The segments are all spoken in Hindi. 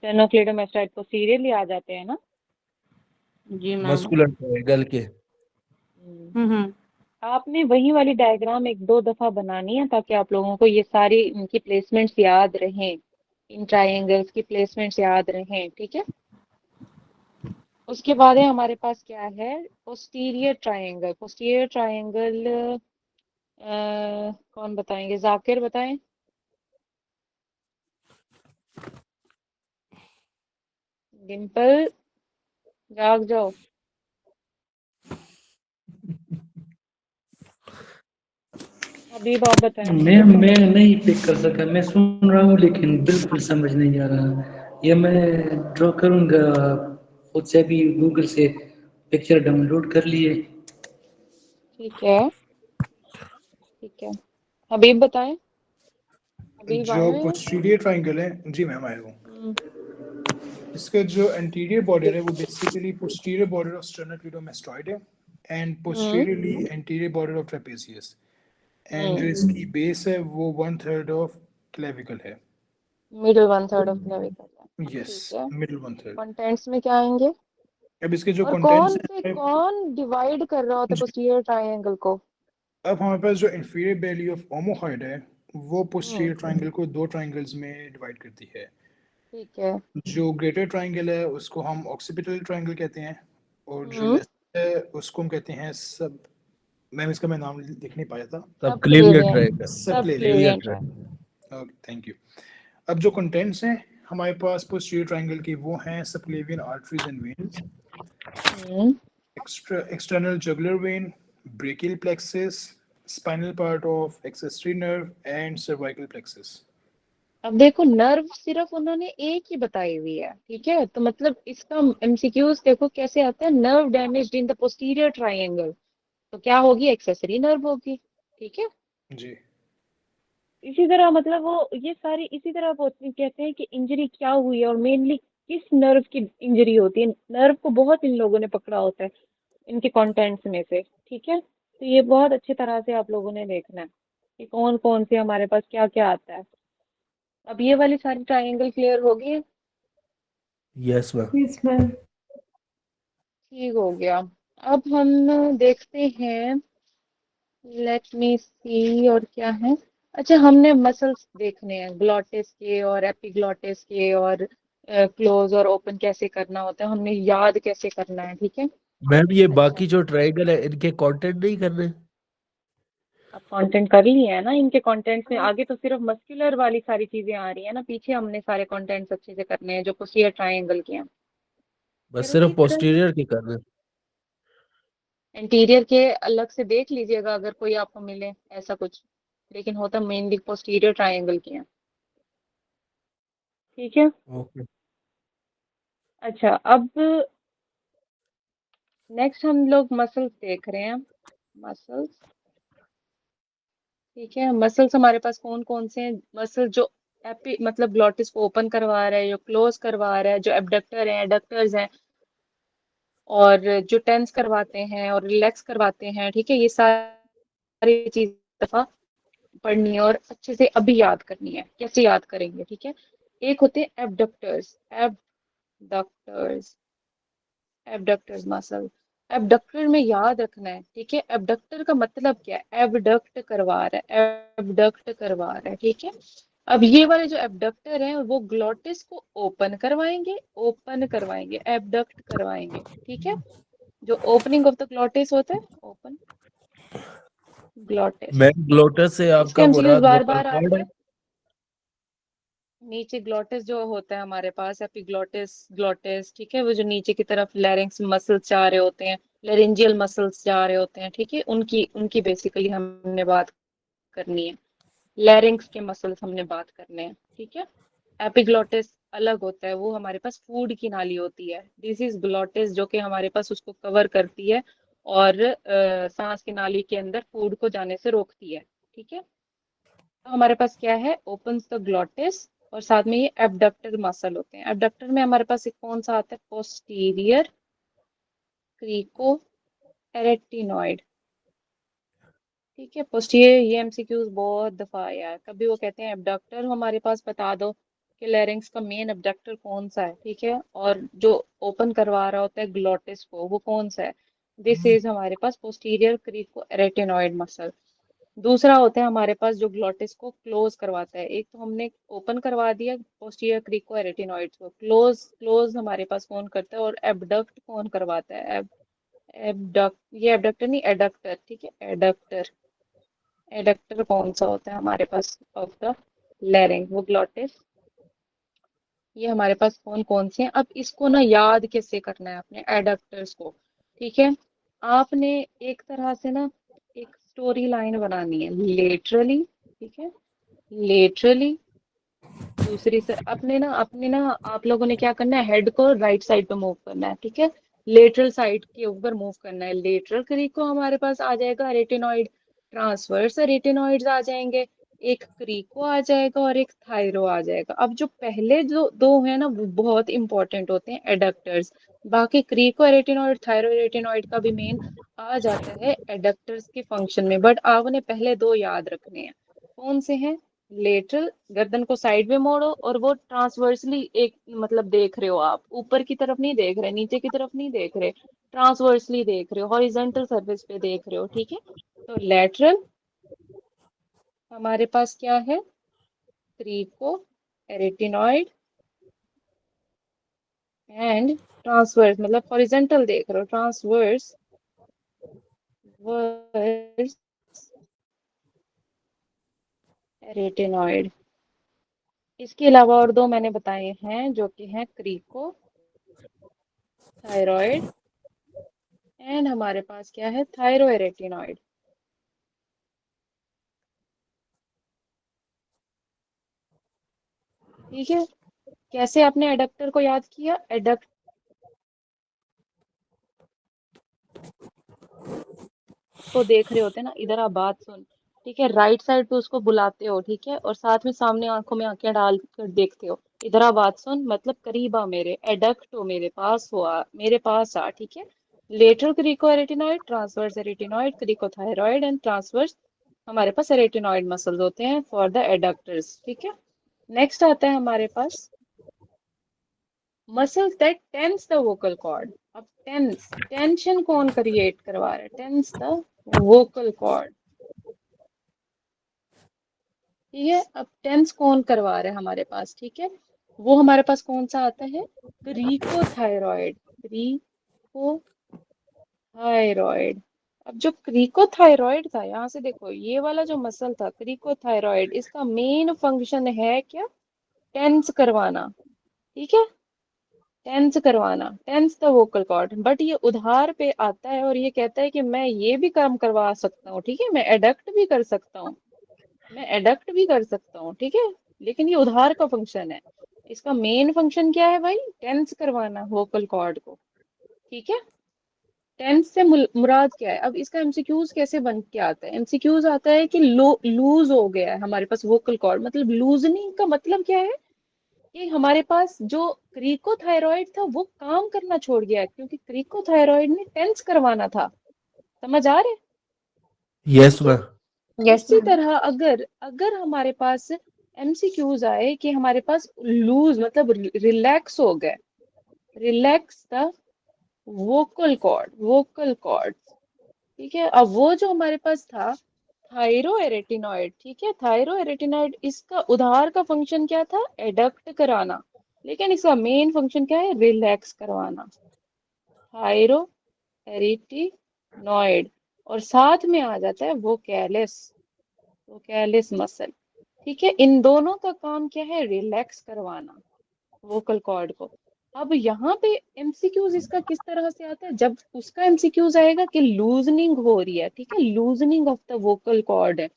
स्टेनोक्लेडोमास्टाइड पोस्टीरियरली आ जाते हैं ना। जी मैम। मस्कुलर ट्रायंगल के। हम्म। आपने वही वाली डायग्राम एक दो दफा बनानी है ताकि आप लोगों को ये सारी इनकी प्लेसमेंट्स याद रहें, इन ट्रायंगल्स की प्लेसमेंट्स याद रहें, ठीक है। उसके बाद है हमारे पास क्या है, पोस्टीरियर ट्रायंगल। पोस्टीरियर ट्रायंगल कौन बताएंगे, जाकिर बताएं। डिम्पल जाग जाओ। हबीब आप बताएं। मैं नहीं पिक कर सका, मैं सुन रहा हूँ लेकिन बिल्कुल समझ नहीं आ रहा। ये मैं ड्रॉ करूँगा खुद से, भी गूगल से पिक्चर डाउनलोड कर लिए। ठीक है, ठीक है। हबीब बताएं। हबीब आए जो हो यहाँ? पोस्टीरियर ट्राइंगल है, जी मैम आया हूँ। हम्म, इसका जो एंटीरियर बॉर्डर है वो बेसिकली पोस्टीरियर बॉर्डर ऑफ स्टर्नोक्लेडोमास्टॉइड है, and hmm, posteriorly anterior border of trapezius, and जो हम्म। इसकी बेस है वो 1/3 ऑफ क्लेविकल है। Middle one third of clavicle है। यस, ठीक है। मिडिल 1/3। कंटेंट्स में क्या आएंगे? अब इसके जो और कंटेंट्स कौन से हैं, कौन डिवाइड कर रहा होता है पोस्टीरियर ट्रायंगल को? अब हमारे पास जो इंफीरियर बैली ऑफ ओमोहॉइड है वो हम्म, पोस्टीरियर ट्राइंगल को दो ट्राइंगल्स में डिवाइड करती है। ठीक है। जो ग्रेटर ट्राइंगल है उसको हम ऑक्सीपिटल ट्राइंगल कहते हैं, और जो हम्म। लेसर है उसको हम कहते हैं सब, मैम इसका मैं नाम लिख नहीं पाया था, सब सब क्लेवियर क्लेवियन। ट्रायंगल। सब subclavian. क्लेवियन triangle. Triangle. Thank you. अब जो कंटेंट्स हैं हमारे पास पोस्टीरियर ट्राइंगल की वो हैं subclavian arteries and veins, hmm. external jugular vein, brachial plexus, spinal part of accessory nerve, and cervical plexus. अब देखो, नर्व सिर्फ उन्होंने एक ही बताई हुई है, ठीक है। तो मतलब इसका एमसीक्यूज देखो कैसे आता है, nerve damaged in the posterior triangle, तो क्या होगी, एक्सेसरी नर्व होगी, ठीक है। जी। इसी तरह मतलब वो ये सारी इसी तरह कहते हैं कि इंजरी क्या हुई है और मेनली किस नर्व की इंजरी होती है। नर्व को बहुत इन लोगों ने पकड़ा होता है इनके कंटेंट्स में से, ठीक है। तो ये बहुत अच्छी तरह से आप लोगों ने देखना है कि कौन कौन से हमारे पास क्या क्या आता है। अब ये वाली सारी ट्रायंगल क्लियर होगी? Yes ma'am. Yes ma'am. ठीक हो गया। अब हम देखते हैं, लेट मी सी और क्या है। अच्छा, हमने मसल्स देखने हैं, ग्लॉटिस के और एपिग्लॉटिस के, और क्लोज और ओपन कैसे करना होता है, हमने याद कैसे करना है, ठीक है। मैम ये अच्छा, बाकी जो ट्रायंगल है इनके कंटेंट नहीं करने? अब कंटेंट कर लिए है ना इनके कंटेंट्स में, आगे तो सिर्फ मस्कुलर वाली सारी चीजें आ रही है ना, पीछे हमने सारे कंटेंट्स अच्छे से करने हैं जो पोस्टीरियर ट्रायंगल के हैं। बस करोगे सिर्फ इस तरह से। पोस्टीरियर के करने? इंटीरियर के अलग से देख लीजिएगा अगर कोई आपको मिले ऐसा कुछ, लेकिन होता मेनली पोस्टीरियर ट्रायंगल के हैं, ठीक है। ओके। अच्छा, अब नेक्स्ट हम लोग मसल्स देख रहे हैं। मसल्स, ठीक है। मसल्स हमारे पास कौन कौन से हैं? मसल जो एपी मतलब ग्लॉटिस को ओपन करवा रहा है, जो क्लोज करवा रहा है, जो एबडक्टर है, एडक्टर्स हैं, और जो टेंस करवाते हैं और रिलैक्स करवाते हैं, ठीक है। ये सारी चीज दफा पढ़नी है और अच्छे से अभी याद करनी है। कैसे याद करेंगे, ठीक है। एक होते हैं abductors. Abductors, abductors muscle. Abductor में याद रखना है, ठीक है। एबडक्टर का मतलब क्या है, एबडक्ट करवा रहा है, एबडक्ट करवा रहा है, ठीक है। अब ये वाले जो एबडक्टर हैं वो ग्लॉटिस को ओपन करवाएंगे, ओपन करवाएंगे, एबडक्ट करवाएंगे, ठीक है। जो ओपनिंग ऑफ द ग्लॉटिस होता है, ओपन ग्लॉटिस। मैम ग्लोटस से इसके आपका एमसीक्यूज मुराद बार वोकल बार कॉर्ड आते है? हैं। नीचे ग्लॉटिस जो होता है हमारे पास, एपिग्लॉटिस, ग्लॉटिस, ठीक है। वो जो नीचे की तरफ लैरिंक्स मसल्स जा रहे होते हैं, लेरिंजियल मसल्स जा रहे होते हैं, ठीक है। उनकी उनकी बेसिकली हमने बात करनी है। लैरिंक्स के मसल्स हमने बात करने हैं, ठीक है। एपिग्लॉटिस अलग होता है, वो हमारे पास फूड की नाली होती है। दिस इज ग्लॉटिस जो कि हमारे पास उसको कवर करती है और सांस की नाली के अंदर फूड को जाने से रोकती है, ठीक है। तो हमारे पास क्या है, ओपन्स द ग्लॉटिस, और साथ में ये एबडक्टर मसल होते हैं। एबडक्टर में हमारे पास एक कौन सा आता है, पोस्टीरियर क्रीको एरेक्टिनॉइड, ठीक है। पोस्टीरियर, ये एमसीक्यूज बहुत दफा आया है। कभी वो कहते हैं एबडक्टर हमारे पास बता दो कि लैरिंक्स का मेन एब्डक्टर कौन सा है, ठीक है, और जो ओपन करवा रहा होता है ग्लोटिस को वो कौन सा है। दिस इज हमारे पास पोस्टीरियर क्रीको एरेटिनॉइड मसल। दूसरा होता है हमारे पास जो ग्लोटिस को क्लोज करवाता है। एक तो हमने ओपन करवा दिया पोस्टीरियर क्रीको एरेटिनॉइड को, क्लोज क्लोज हमारे पास कौन करता है, और एबडक्ट कौन करवाता है, एबडक्ट, ये एबडक्टर नहीं एडक्टर, ठीक है, एडक्टर। एडक्टर कौन सा होता है हमारे पास ऑफ द लैरिंग, वो ग्लोटिस। ये हमारे पास कौन कौन से हैं। अब इसको ना याद कैसे करना है अपने एडक्टर्स को, ठीक है। आपने एक तरह से ना एक स्टोरी लाइन बनानी है लेटरली, ठीक है, लेटरली। दूसरी से अपने ना आप लोगों ने क्या करना है, हेड को राइट साइड पे मूव करना है, ठीक है, लेटरल साइड के ऊपर मूव करना है। लेटरल क्रीको हमारे पास आ जाएगा रेटिनॉइड, ट्रांसवर्स रेटिनॉइड्स आ जाएंगे, एक क्रीको आ जाएगा और एक थायरो आ जाएगा। अब जो पहले जो दो है ना वो बहुत इंपॉर्टेंट होते हैं एडक्टर्स। बाकी क्रीको रेटिनॉइड थायरो रेटिनॉइड का भी मेन आ जाता है एडक्टर्स के फंक्शन में, बट आपने पहले दो याद रखने हैं। कौन से हैं, लेटरल, गर्दन को साइड में मोड़ो, और वो ट्रांसवर्सली एक मतलब देख रहे हो आप, ऊपर की तरफ नहीं देख रहे, नीचे की तरफ नहीं देख रहे, ट्रांसवर्सली देख रहे हो, हॉरिजॉन्टल सरफेस पे देख रहे हो, ठीक है। तो लेटरल हमारे पास क्या है, क्रीको एरेटिनॉइड, एंड ट्रांसवर्स मतलब हॉरिजॉन्टल देख रहे हो, ट्रांसवर्स वर्स एरेटिनॉइड। इसके अलावा और दो मैंने बताए हैं जो कि हैं क्रीको थायराइड, एंड हमारे पास क्या है, थायरोएरेटिनॉइड। ठीक है, कैसे आपने एडक्टर को याद किया, एडक्ट को देख रहे होते हैं ना, इधर आप बात सुन, ठीक है, राइट साइड पे उसको बुलाते हो, ठीक है, और साथ में सामने आंखों में आंखें डाल कर देखते हो, इधर आ बात सुन, मतलब करीब आ मेरे, एडक्ट हो मेरे पास, हो आ मेरे पास आ, ठीक है। Lateral cricoarytenoid, transverse arytenoid, cricothyroid and transverse हमारे पास एरेटिनॉइड मसल्स होते हैं फॉर द एडक्टर्स, ठीक है। नेक्स्ट आता है हमारे पास muscles that tense the vocal cord. अब टेंशन कौन क्रिएट करवा रहा है, टेंस द वोकल कॉर्ड, ठीक है। अब टेंस कौन करवा रहा है हमारे पास, ठीक है, वो हमारे पास कौन सा आता है, क्रीकोथायरॉइड, क्रीकोथायरॉइड। अब जो क्रीकोथायरॉइड था, यहाँ से देखो ये वाला जो मसल था क्रीकोथायरॉइड, इसका मेन फंक्शन है क्या, टेंस करवाना, ठीक है, टेंस करवाना, tense the vocal cord. But ये उधार पे आता है और ये कहता है कि मैं ये भी काम करवा सकता हूँ, ठीक है, मैं एडक्ट भी कर सकता हूँ, मैं एडक्ट भी कर सकता हूँ, ठीक है, लेकिन ये उधार का फंक्शन है। इसका मेन फंक्शन क्या है भाई, टेंस करवाना वोकल कॉर्ड को, ठीक है। टेंस से मुराद क्या है, अब इसका एमसीक्यूज कैसे बन के आता है, एमसीक्यूज आता है कि लूज हो गया है हमारे पास वोकल कॉर्ड, मतलब लूजनिंग का मतलब क्या है कि हमारे पास जो क्रीकोथायरॉइड था वो काम करना छोड़ गया है, क्योंकि क्रीकोथायरॉइड ने टेंस करवाना था, समझ आ रहे, यस ठीक है। मैम। यस उसी मैम। तरह अगर अगर हमारे पास एमसीक्यूज आए कि हमारे पास लूज मतलब रिलैक्स हो गए, relax the vocal cord, vocal cord, ठीक है। अब वो जो हमारे पास था थायरोएरेटिनॉइड, ठीक है, थायरोएरेटिनॉइड, इसका उधार का फंक्शन क्या था, एडक्ट कराना, लेकिन इसका मेन फंक्शन क्या है, रिलैक्स करवाना, थायरोएरेटिनॉइड। और साथ में आ जाता है वोकैलिस, वोकैलिस मसल, ठीक है। इन दोनों का काम क्या है, रिलैक्स करवाना वोकल कॉर्ड को। अब यहाँ पे एमसीक्यूज इसका किस तरह से आता है, जब उसका एमसीक्यूज आएगा कि लूजनिंग हो रही है, ठीक है, loosening of the vocal cord है।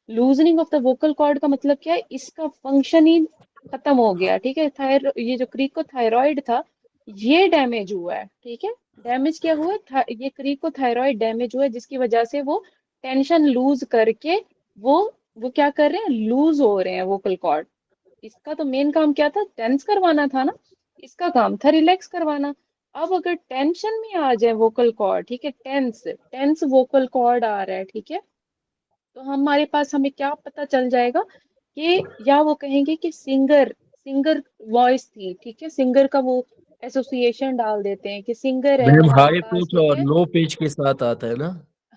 Loosening of the vocal cord का मतलब क्या है, इसका फंक्शन ही खत्म हो गया, ठीक है। ये जो क्रीकोथायरॉइड था ये डैमेज हुआ है, ठीक है। डैमेज क्या हुआ है, ये क्रीकोथायरॉइड डैमेज हुआ है, जिसकी वजह से वो टेंशन लूज करके वो वो क्या कर रहे हैं, लूज हो रहे हैं वोकल कॉर्ड। इसका तो मेन काम क्या था, टेंस करवाना था ना, इसका काम था रिलैक्स करवाना। अब अगर टेंशन में आ जाए वोकल कॉर्ड, ठीक है, टेंस टेंस वोकल कॉर्ड आ रहा है, ठीक है, तो हमारे पास हमें क्या पता चल जाएगा कि या वो कहेंगे कि सिंगर वॉइस थी, ठीक है, सिंगर का वो एसोसिएशन डाल देते हैं कि सिंगर है मैम हमारे हाई पास, पिच ठीक और है। लो पिच के साथ आता है ना।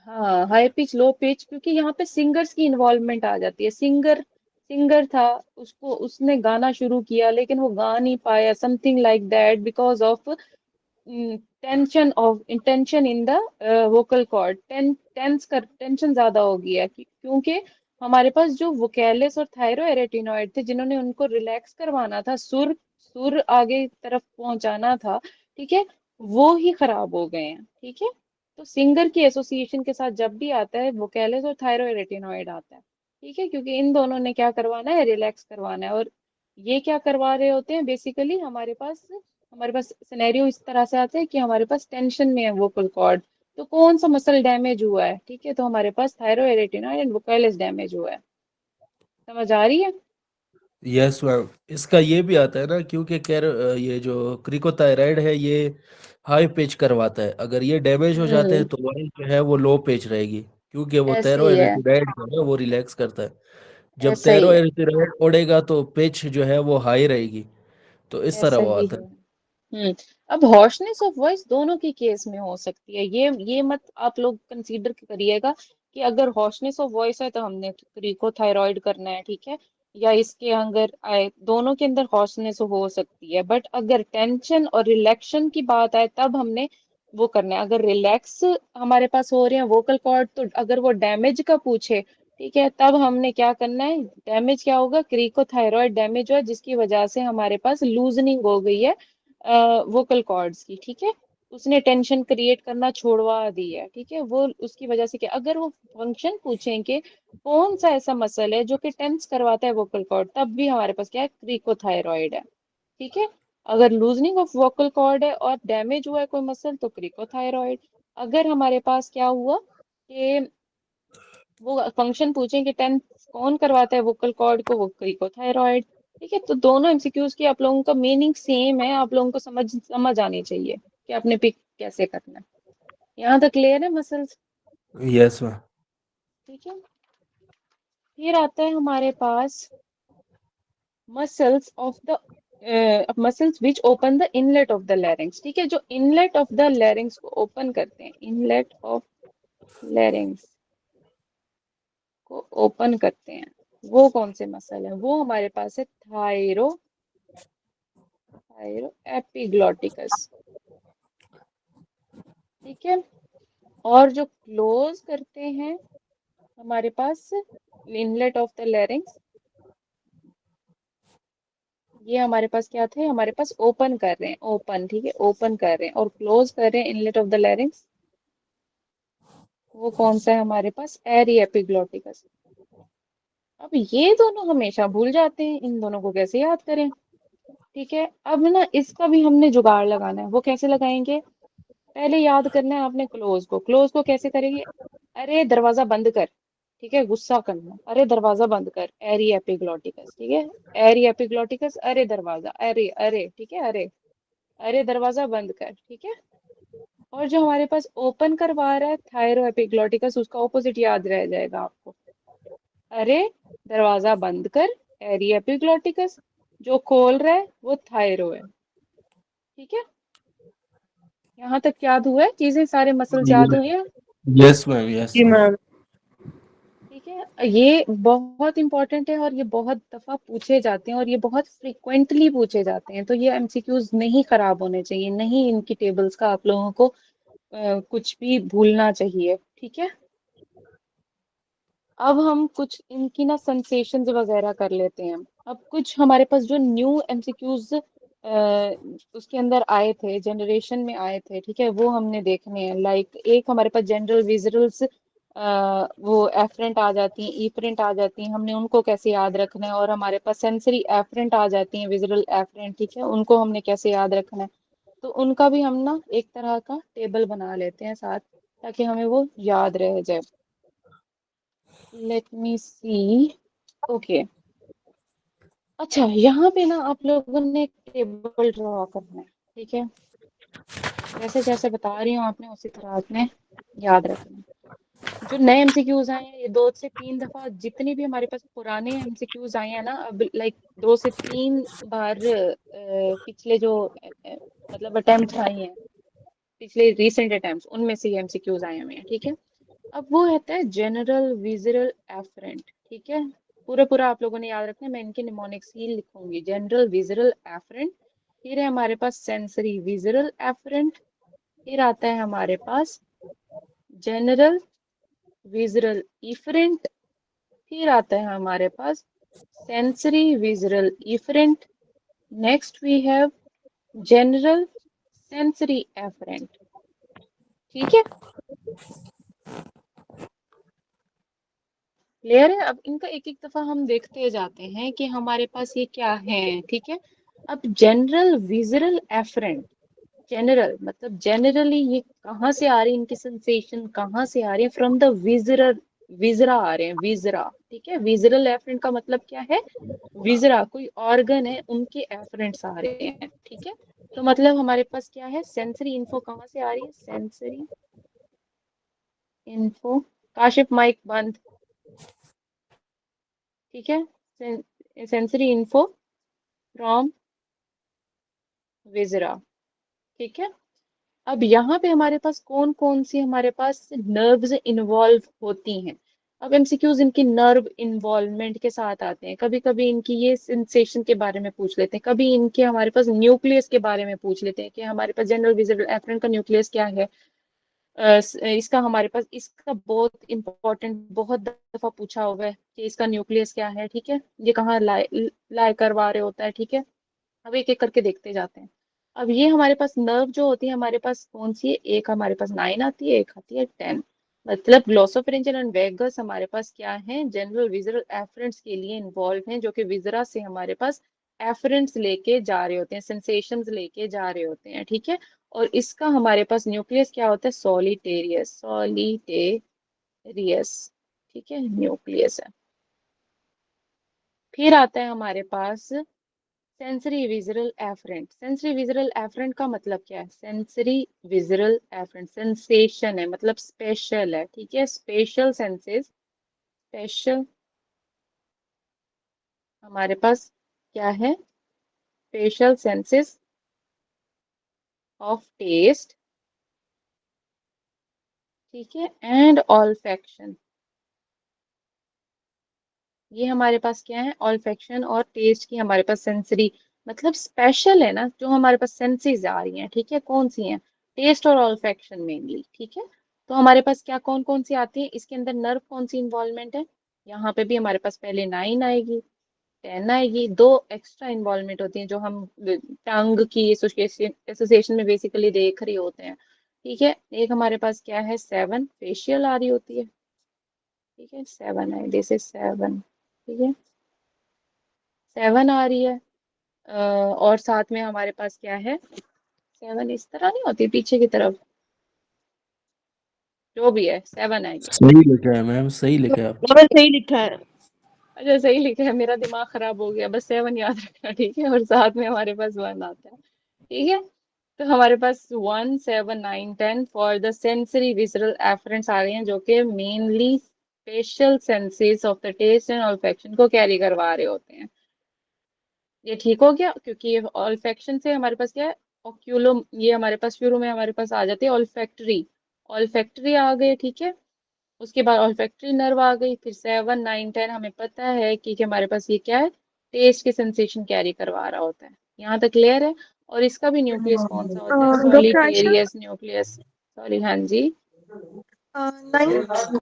हाँ, हाई पिच लो पिच, क्योंकि यहाँ पे सिंगर्स की इन्वॉल्वमेंट आ जाती है। सिंगर था, उसने गाना शुरू किया लेकिन वो गा नहीं पाया, something like that, because of tension in the vocal cord, tension ज्यादा हो गया क्योंकि हमारे पास जो वोकैलिस और थायरोएरेटिनॉइड थे, जिन्होंने उनको रिलैक्स करवाना था, सुर आगे तरफ पहुंचाना था, ठीक है, वो ही खराब हो गए हैं, ठीक है। तो सिंगर की एसोसिएशन के साथ जब भी आता है वोकैलिस और थायरोएरेटिनॉइड आता है, ठीक है, क्योंकि इन दोनों ने क्या करवाना है, रिलैक्स करवाना है। और ये क्या करवा रहे होते हैं बेसिकली, हमारे पास सिनेरियो इस तरह से आता है कि हमारे पास टेंशन में है वोकल कॉर्ड, तो कौन सा मसल डैमेज हुआ है, ठीक है, तो हमारे पास थायरोएरेटिनॉइड एंड वोकैलिस डैमेज हुआ है। समझ आ रही है? यस मैम, इसका ये भी आता है ना, क्योंकि ये जो क्रिकोथायराइड है ये हाई पिच करवाता है। अगर ये डैमेज हो जाते हैं तो वॉइस जो है वो लो पिच रहेगी, क्योंकि वो ऐसे ही है, थेरोएरेटिनाइड जो है वो रिलैक्स करता है। जब ऐसा ही है, थेरोएरेटिनाइड उड़ेगा तो पिच जो है वो हाई रहेगी। तो इस तरह ऐसा वो ही आता है। है। अब हॉर्शनेस ऑफ वॉइस दोनों की केस में हो सकती है, ये मत आप लोग कंसीडर करिएगा कि अगर हॉर्शनेस ऑफ वॉइस है तो हमने क्रिकोथायरॉइड करना है, ठीक है, या इसके अंदर आए, दोनों के अंदर हॉर्शनेस हो सकती है, बट अगर टेंशन और रिलैक्शन की बात आए तब हमने वो करना है। अगर रिलैक्स हमारे पास हो रहे हैं वोकल कॉर्ड, तो अगर वो डैमेज का पूछे, ठीक है, तब हमने क्या करना है, डैमेज क्या होगा, क्रिकोथायरॉइड डैमेज हुआ जिसकी वजह से हमारे पास लूजनिंग हो गई है वोकल कॉर्ड्स की, ठीक है, उसने टेंशन क्रिएट करना छोड़वा दी है, ठीक है, वो उसकी वजह से क्या, अगर वो फंक्शन पूछेंगे कौन सा ऐसा मसल है जो कि टेंस करवाता है वोकल कॉर्ड, तब भी हमारे पास क्या है, क्रिकोथायरॉइड है, ठीक है। अगर लूजनिंग ऑफ वोकल कॉर्ड है और डैमेज हुआ है कोई मसल, तो क्रिकोथायरॉइड। अगर हमारे पास क्या हुआ कि वो फंक्शन पूछें कि टेंस कौन करवाता है वोकल कॉर्ड को, वो क्रिकोथायरॉइड, ठीक है। तो दोनों एमसीक्यूज की आप लोगों का मीनिंग सेम है, आप लोगों को समझ आनी चाहिए कि आपने पिक कैसे करना है। यहाँ तक क्लियर है मसल्स? Yes ma'am. ठीक है। फिर आता है हमारे पास muscles of the muscles which open the inlet of the larynx, ठीक है, जो इनलेट ऑफ द लैरिंग्स को ओपन करते हैं, इनलेट ऑफ लैरिंग्स को ओपन करते हैं, वो कौन से मसल है, वो हमारे पास है थायरो एपिग्लॉटिकस, ठीक है। और जो क्लोज करते हैं हमारे पास इनलेट ऑफ द लैरिंग्स, ये हमारे पास क्या थे, हमारे पास ओपन कर रहे हैं, ओपन, ठीक है, ओपन कर रहे हैं, और क्लोज कर रहे हैं इनलेट ऑफ द लैरिंग्स, वो कौन सा है हमारे पास, एरी एपिग्लॉटिकस। अब ये दोनों हमेशा भूल जाते हैं, इन दोनों को कैसे याद करें, ठीक है। अब ना इसका भी हमने जुगाड़ लगाना है, वो कैसे लगाएंगे, पहले याद करना है आपने क्लोज को कैसे करेंगे, अरे दरवाजा बंद कर, ठीक है, गुस्सा करना, अरे दरवाजा बंद कर, एरी एपिग्लॉटिकस, ठीक है, एरी एपिग्लॉटिकस, अरे दरवाजा, अरे अरे, ठीक है, अरे अरे दरवाजा बंद कर, ठीक है। और जो हमारे पास ओपन करवा रहा है थायरो एपिग्लॉटिकस, उसका ऑपोजिट याद रह जाएगा आपको, अरे दरवाजा बंद कर, एरी एपिग्लॉटिकस, जो खोल रहा है वो थायरो है, ठीक है। यहाँ तक याद हुआ है, चीजें सारे मसल्स याद हुए हैं, यस मैम, यस जी मैम। मैम। ठीक है। ये बहुत इंपॉर्टेंट है और ये बहुत दफा पूछे जाते हैं और ये बहुत फ्रिक्वेंटली पूछे जाते हैं, तो ये एमसीक्यूज नहीं खराब होने चाहिए, नहीं इनकी टेबल्स का आप लोगों को कुछ भी भूलना चाहिए, ठीक है। अब हम कुछ इनकी ना सेंसेशंस वगैरह कर लेते हैं। अब कुछ हमारे पास जो न्यू एमसीक्यूज उसके अंदर आए थे, जनरेशन में आए थे, ठीक है, वो हमने देखने हैं। लाइक एक हमारे पास जनरल विजुअल्स, वो एफरेंट आ जाती हैं, ईफरेंट आ जाती हैं, हमने उनको कैसे याद रखना है, और हमारे पास सेंसरी एफरेंट आ जाती हैं, विजुअल एफरेंट, ठीक है, उनको हमने कैसे याद रखना है। तो उनका भी हम ना एक तरह का टेबल बना लेते हैं साथ, ताकि हमें वो याद रह जाए। लेट मी सी, ओके। अच्छा, यहाँ पे ना आप लोगों ने एक टेबल ड्रॉ करना है, ठीक है, जैसे जैसे बता रही हूँ आपने उसी तरह आपने याद रखना है। जो नए एमसीक्यूज आए हैं, ये 2 से 3 दफा, जितने भी हमारे पास पुराने एमसीक्यूज आए हैं ना, अब लाइक 2 से 3 बार पिछले जो मतलब अटेम्प्ट आए हैं, पिछले रिसेंट अटेम्प्ट, उनमें से ये एमसीक्यूज आए हुए हैं। ठीक है, अब वो रहता है जनरल विजुअल एफरेंट। ठीक है, पूरा पूरा आप लोगों ने याद रखना है, मैं इनके निमोनिक्स ही लिखूंगी। जनरल विजुअल एफरेंट, फिर है हमारे पास सेंसरी विजुअल एफरेंट, फिर आता है हमारे पास जनरल विजुअल इफरेंट, फिर आता है हमारे पास sensory visual efferent, next we have general sensory efferent. ठीक है, क्लियर है? अब इनका एक एक दफा हम देखते जाते हैं कि हमारे पास ये क्या है। ठीक है, अब जनरल विजुअल एफरेंट, जनरल मतलब जनरली ये कहाँ से आ रही है, इनकी सेंसेशन कहाँ से आ रही है? फ्रॉम द विजरल, विजरा आ रहे हैं, विजरा। ठीक है, विजरल एफरेंट का मतलब क्या है? विजरा कोई ऑर्गन है, उनके एफरेंट्स आ रहे हैं। ठीक है, तो मतलब हमारे पास क्या है? सेंसरी इन्फो कहाँ से आ रही है? सेंसरी इन्फो, काशिफ माइक बंद। ठीक है, सेंसरी इन्फो फ्रॉम विजरा। ठीक है, अब यहाँ पे हमारे पास कौन कौन सी हमारे पास नर्व्स इन्वॉल्व होती हैं? अब एमसीक्यूज इनकी नर्व इन्वॉल्वमेंट के साथ आते हैं, कभी कभी इनकी ये सेंसेशन के बारे में पूछ लेते हैं, कभी इनके हमारे पास न्यूक्लियस के बारे में पूछ लेते हैं कि हमारे पास जनरल विजुअल एफरेंट का न्यूक्लियस क्या है। इसका हमारे पास, इसका बहुत इंपॉर्टेंट, बहुत दफा पूछा हुआ है कि इसका न्यूक्लियस क्या है। ठीक है, ये कहाँ लाई करवा रहे होता है। ठीक है, अब एक एक करके देखते जाते हैं। अब ये हमारे पास नर्व जो होती है, हमारे पास कौन सी है? एक हमारे पास 9 आती है, एक आती है 10। मतलब ग्लोसोफेरिंजियल एंड वेगस हमारे पास क्या है? जनरल विजुअल एफरेंट्स के लिए इन्वॉल्व हैं, जो कि विजरा से हमारे पास एफरेंट्स लेके जा रहे होते हैं, सेंसेशंस लेके जा रहे होते हैं। ठीक है, और इसका हमारे पास न्यूक्लियस क्या होता है? Solitarius, solitarius. ठीक है, न्यूक्लियस है। फिर आता है हमारे पास sensory visual efferent. Sensory visual efferent का मतलब क्या है? सेंसरी विजुअल एफरेंट सेंसेशन है, मतलब स्पेशल है। ठीक है, स्पेशल सेंसेस, स्पेशल हमारे पास क्या है? Special senses of taste. ठीक है, एंड ऑल्फैक्शन। ये हमारे पास क्या है? ऑल्फैक्शन और टेस्ट की हमारे पास सेंसरी, मतलब स्पेशल है ना, जो हमारे पास सेंसेस आ रही हैं। ठीक है, कौन सी हैं? टेस्ट और ऑल्फैक्शन मेनली। ठीक है, तो हमारे पास क्या कौन कौन सी आती है? इसके अंदर नर्व कौन सी इन्वॉल्वमेंट है? यहाँ पे भी हमारे पास पहले 9 आएगी, 10 आएगी, 2 एक्स्ट्रा इन्वॉल्वमेंट होती हैं जो हम टंग की एसोसिएशन में बेसिकली देख रहे होते हैं। ठीक है, एक हमारे पास क्या है? 7 फेशियल आ रही होती है। ठीक है, 7 है, दिस इज 7। ठीक है, 7 आ रही है। और साथ में हमारे पास क्या है? 7 इस तरह नहीं होती, पीछे की तरफ, जो भी है 7 है ये। सही लिखा है मैम, सही लिखा है आप। डबल सही लिखा है। अच्छा, सही लिखा है, मेरा दिमाग खराब हो गया, बस 7 याद रखना। ठीक है, और साथ में हमारे पास 1 आता है। ठीक है, तो हमारे पास 1, 7, 9, 10 for the sensory visual afferents आ रही हैं, जो कि mainly special senses of the taste and olfaction को कैरी करवा रहे होते हैं। ये ठीक हो गया, क्योंकि ये ऑल्फैक्शन से हमारे पास क्या है? ऑक्यूलो, ये हमारे पास शुरू में हमारे पास आ जाती है ऑल्फैक्टरी, ऑल्फैक्टरी आ गए। ठीक है, उसके बाद ऑल्फैक्टरी नर्व आ गई, फिर 7, 9, 10 हमें पता है कि हमारे पास ये क्या है? टेस्ट के सेंसेशन कैरी करवा रहा होता है। यहाँ तक क्लियर है? और इसका भी न्यूक्लियस कौन सा होता है? Doctor Ayesha, solitarius nucleus. Sorry, हाँ जी। नाइन्थ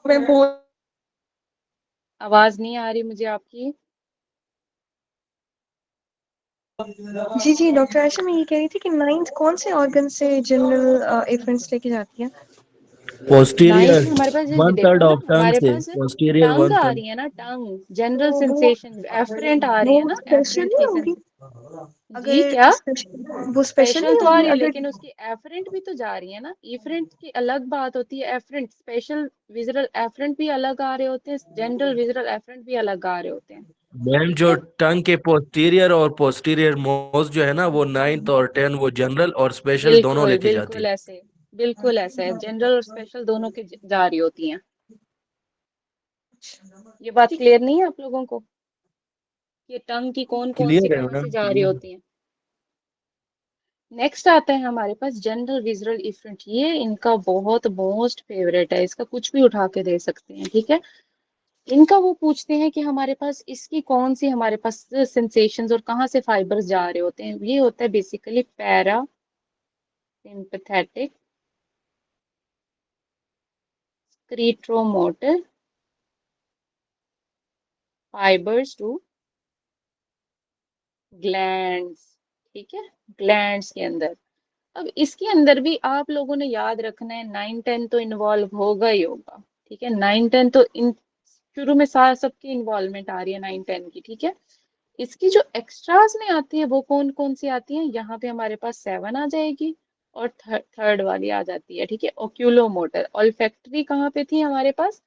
में बोल आवाज नहीं आ रही मुझे आपकी। जी जी डॉक्टर आयशा, मैं ये कह रही थी कि नाइन्थ कौन से ऑर्गन से जनरल एफरेंट्स लेके जाती है? पोस्टीरियर, 9 हमारे पास, ये वन देखो थर्ड ना, ऑफ टंग हमारे से, पास पोस्टीरियर टंग वन आ थर्ड। रही है ना, टंग, जनरल वो सेंसेशन एफरेंट आ रही है वो ना, स्पेशल एफरेंट नहीं की होगी? जी क्या? अगर स्पेशल, वो स्पेशल स्पेशल नहीं तो आ होगी रही है, अगर? लेकिन उसकी एफरेंट भी तो जा रही है ना। इफरेंट की अलग बात होती है, एफरेंट स्पेशल विजुअल एफरेंट भी अलग आ रहे होते हैं, जनरल विजुअल एफरेंट भी अलग आ रहे होते हैं। मैम ठीक जो है, टंग के पोस्टीरियर और पोस्टीरियर मोस्ट जो है ना, वो 9th और 10 वो जनरल और स्पेशल दोनों बिल्कुल लेके जाती बिल्कुल है। ऐसे, बिल्कुल ऐसा है, जनरल और स्पेशल दोनों के जा रही होती हैं। ये बात क्लियर नहीं है आप लोगों को, ये टंग की कौन कौन सी क्लियर है कहाँ से मैडम, जा रही होती हैं। नेक्स्ट आता है हमारे पास जनरल विजुअल इफेक्ट। ये इनका बहुत मोस्ट फेवरेट है, इसका कुछ भी उठा के दे सकते हैं, ठीक है। इनका वो पूछते हैं कि हमारे पास इसकी कौन सी हमारे पास सेंसेशंस और कहाँ से फाइबर्स जा रहे होते हैं। ये होता है basically parasympathetic secretomotor fibres to glands, ठीक है, ग्लैंड्स के अंदर। अब इसके अंदर भी आप लोगों ने याद रखना है 9-10 तो इन्वॉल्व होगा ही होगा, ठीक है। 9-10 तो इन शुरू में सारा सबकी इन्वॉल्वमेंट आ रही है 9-10 की, ठीक है। इसकी जो एक्स्ट्रास में आती है वो कौन कौन सी आती है, यहाँ पे हमारे पास 7 आ जाएगी और थर्ड वाली आ जाती है, ठीक है। ओक्यूलोमोटर, ऑल्फैक्टरी कहाँ पे थी हमारे पास,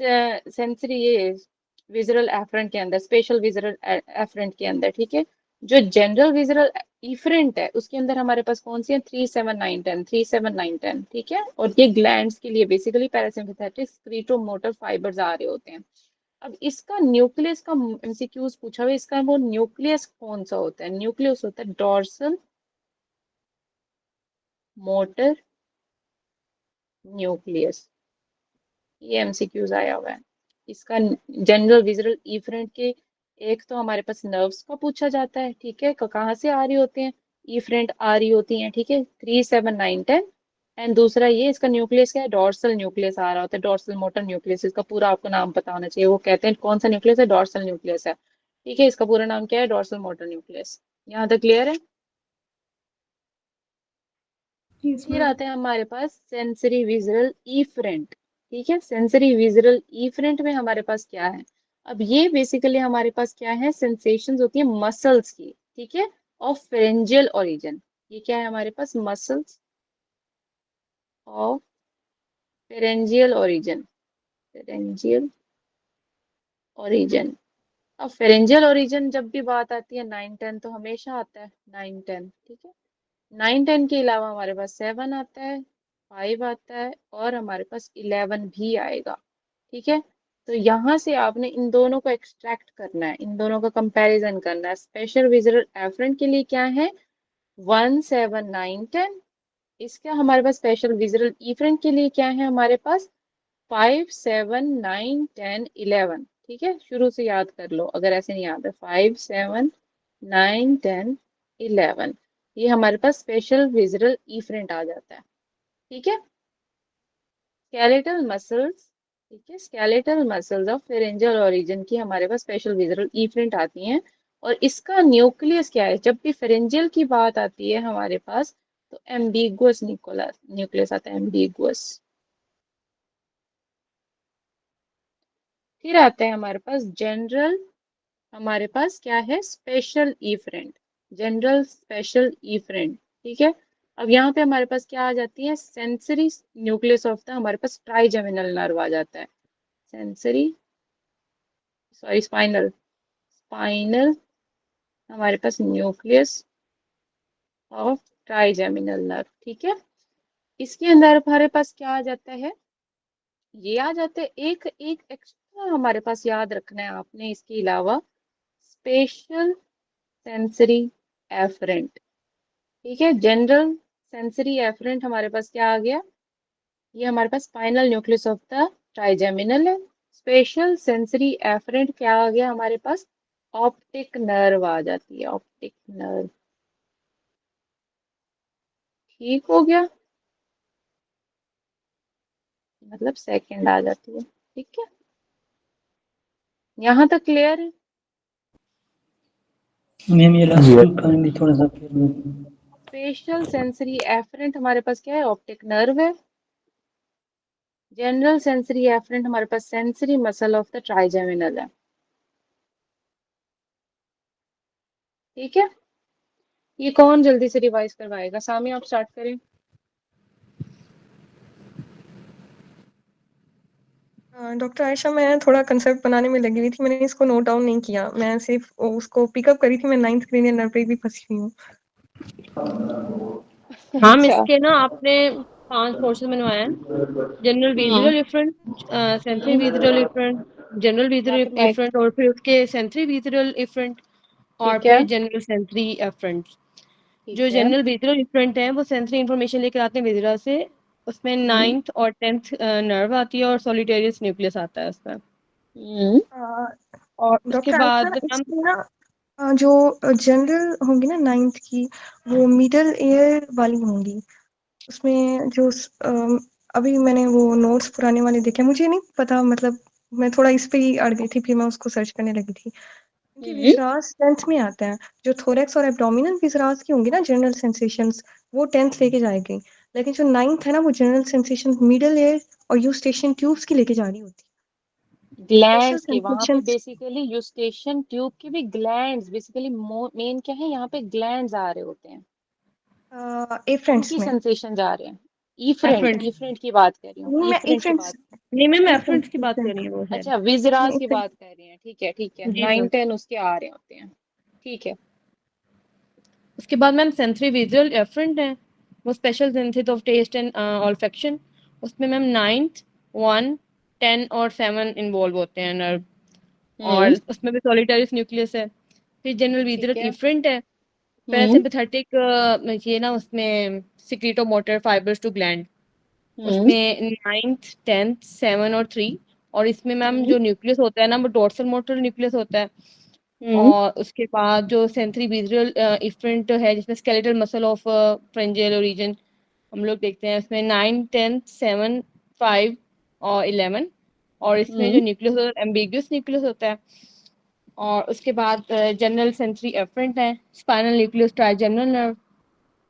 सेंसरी, ये विजुअल एफरेंट के अंदर, स्पेशल विजुअल एफरेंट के अंदर, ठीक है। जो जनरल विजुअल इफरेंट है उसके अंदर हमारे पास कौन सी है, 3, 7, 9, 10, 3, 7, 9, 10, ठीक है। और ये ग्लैंड्स के लिए बेसिकली पैरासिम्पैथेटिक क्रीटोमोटर फाइबर्स आ रहे होते हैं। अब इसका न्यूक्लियस का एमसीक्यूज पूछा हुआ है, इसका वो न्यूक्लियस कौन सा होता है, न्यूक्लियस होता है डोर्सल मोटर न्यूक्लियस। ये एमसीक्यूज आया हुआ है इसका। जनरल विजुअल इफरेंट के एक तो हमारे पास नर्व्स का पूछा जाता है, ठीक है, कहाँ से आ रही होते हैं, इफरेंट आ रही होती हैं, ठीक है, 3, 7, 9, 10। एंड दूसरा ये इसका न्यूक्लियस क्या है, डोर्सल न्यूक्लियस आ रहा होता है, डोर्सल मोटर न्यूक्लियस। इसका पूरा आपको नाम पता होना चाहिए, वो कहते हैं कौन सा न्यूक्लियस है, डोर्सल न्यूक्लियस है, ठीक है। इसका पूरा नाम क्या है, डोर्सल मोटर न्यूक्लियस। यहाँ तक क्लियर है। फिर आते हैं हमारे पास सेंसरी विजुअल इफरेंट, ठीक है। सेंसरी विजुअल इफरेंट में हमारे पास क्या है, अब ये बेसिकली हमारे पास क्या है, सेंसेशंस होती है मसल्स की, ठीक है, ऑफ फेरेंजियल ओरिजिन। ये क्या है हमारे पास, muscles of pharyngeal origin, pharyngeal origin. अब फेरेंजियल ओरिजिन जब भी बात आती है 9-10 तो हमेशा आता है 9-10, ठीक है। 9-10 के अलावा हमारे पास 7 आता है, 5 आता है और हमारे पास 11 भी आएगा, ठीक है। तो यहाँ से आपने इन दोनों को एक्सट्रैक्ट करना है, इन दोनों का कंपैरिजन करना है। स्पेशल विजुअल एफरेंट के लिए क्या है, 1, 7, 9, 10। इसका हमारे पास स्पेशल विजुअल इफरेंट के लिए क्या है हमारे पास, 5, 7, 9, 10, 11, ठीक है। शुरू से याद कर लो अगर ऐसे नहीं याद है, 5, 7, 9, 10, 11। ये हमारे पास स्पेशल विजुअल इफरेंट आ जाता है, ठीक है। स्केलेटल मसल्स, ठीक है, skeletal muscles of pharyngeal origin की हमारे पास स्पेशल विजुअल इफरेंट आती हैं। और इसका न्यूक्लियस क्या है, जब भी फेरेंजियल की बात आती है हमारे पास तो एम्बिगुअस न्यूक्लियस आता है, एम्बिगुअस। फिर आते हैं हमारे पास जनरल, हमारे पास क्या है, special efferent, general special efferent, ठीक है। अब यहाँ पे हमारे पास क्या आ जाती है, सेंसरी न्यूक्लियस ऑफ द, हमारे पास ट्राइजेमिनल नर्व आ जाता है, सेंसरी, सॉरी स्पाइनल, स्पाइनल हमारे पास न्यूक्लियस ऑफ ट्राइजेमिनल नर्व, ठीक है। इसके अंदर हमारे पास क्या आ जाता है, ये आ जाता है एक एक एक्स्ट्रा हमारे पास याद रखना है आपने इसके अलावा, स्पेशल सेंसरी एफरेंट, ठीक है। जनरल सेंसरी एफरेंट हमारे पास क्या आ गया, ये हमारे पास spinal nucleus of the trigeminal है। स्पेशल सेंसरी एफरेंट क्या आ गया हमारे पास, ऑप्टिक नर्व आ जाती है, ऑप्टिक नर्व, ठीक हो गया, मतलब सेकंड आ जाती है, ठीक है। यहाँ तक क्लियर है। मैम ये लास्ट टू काइंडली थोड़ा सा क्लियर कर दो। स्पेशल सेंसरी एफरेंट हमारे पास क्या है, ऑप्टिक नर्व है। जनरल सेंसरी एफरेंट हमारे पास sensory muscle of the trigeminal है, ठीक है। ये कौन जल्दी से रिवाइज करवाएगा, सामी आप स्टार्ट करें। डॉक्टर आयशा, मैं थोड़ा कंसेप्ट बनाने में लगी हुई थी, मैंने इसको नोट डाउन नहीं किया, मैं सिर्फ उसको पिकअप करी थी, मैं 9th क्रेनियल नर्व पे भी फंसी हुई हूँ। हम अच्छा, इसके ना आपने 5 पोर्शन बनवाए हैं। General visual efferent, sentry visual efferent, general visual rapid mic. Efferent और फिर उसके सेंट्री विजुअल इफरेंट और ठीक है, फिर जनरल सेंट्री इफरेंट। ठीक जो है। जनरल विजुअल इफरेंट है वो सेंट्री इंफॉर्मेशन लेकर आते हैं विजरा से, उसमें 9th और 10th नर्व आती है और सॉलिटेरियस न्यूक्लियस आता है उसमें। हम्म, और उसके डॉक्टर आयशा बाद हम इसमें ना जो जनरल होंगी ना 9th की, वो मिडल एयर वाली होंगी। उसमें जो अभी मैंने वो नोट्स पुराने वाले देखे, मुझे नहीं पता, मतलब मैं थोड़ा इस पे ही अड़ गई थी, फिर मैं उसको सर्च करने लगी थी। क्योंकि विसरास 10th में आता है, जो थोरेक्स और एब्डोमिनल विसरास की होंगी ना जनरल सेंसेशंस, वो 10th लेके जाएगी। लेकिन जो 9th है ना, वो जनरल सेंसेशन मिडल एयर और यूस्टेशियन ट्यूब्स की लेके जा रही होती है। स्पेशल ग्लैंड्स के वहां पे सेंसेशंस बेसिकली यूस्टेशियन ट्यूब के भी ग्लैंड्स, बेसिकली मेन क्या है यहाँ पे, ग्लैंड्स आ रहे होते हैं, एफ्रेंट्स उनकी में। सेंसेशन जा रहे हैं। ईफरेंट, एफरेंट, ईफरेंट की बात कर रही हूँ, नहीं, मैं ईफरेंट की एफ्रेंट्स बात। नहीं मैम एफ्रेंट एफरेंट्स की बात कर रही है वो है। अच्छा, विजरास की नहीं, बात कर रही हैं, ठीक है, ठीक है। जी मैम। 9-10 उसके आ रहे होते हैं, ठीक है। उसके बाद मैम सेंट्री विजुअल एफरेंट है, वो special sensitive of taste and olfaction. उसमें मैम 9th 1 10 और 7 इन्वॉल्व होते हैं नर्व, हम्म, और उसमें भी सॉलिटरीस न्यूक्लियस है। फिर जनरल ठीक विजुअल है। इफरेंट है, हम्म, पैरासिम्पैथेटिक ये ना उसमें सिक्रीटो मोटर फाइबर्स टू ग्लैंड। हम्म, उसमें 9th 10th 7 और 3। और इसमें मैम हम्म, जो न्यूक्लियस होता है ना वो डोर्सल मोटर न्यूक्लियस होता है। हम्म, और उसके बाद जो सेंट्री विजुअल इफरेंट है जिसमें skeletal muscle of pharyngeal region हम लोग देखते हैं, उसमें 9 10 7 5 और 11। और इसमें जो हम्म, न्यूक्लियस एम्बिगुअस न्यूक्लियस होता है। और उसके बाद जनरल सेंट्री एफरेंट है, स्पाइनल न्यूक्लियस ट्राइजेमिनल नर्व।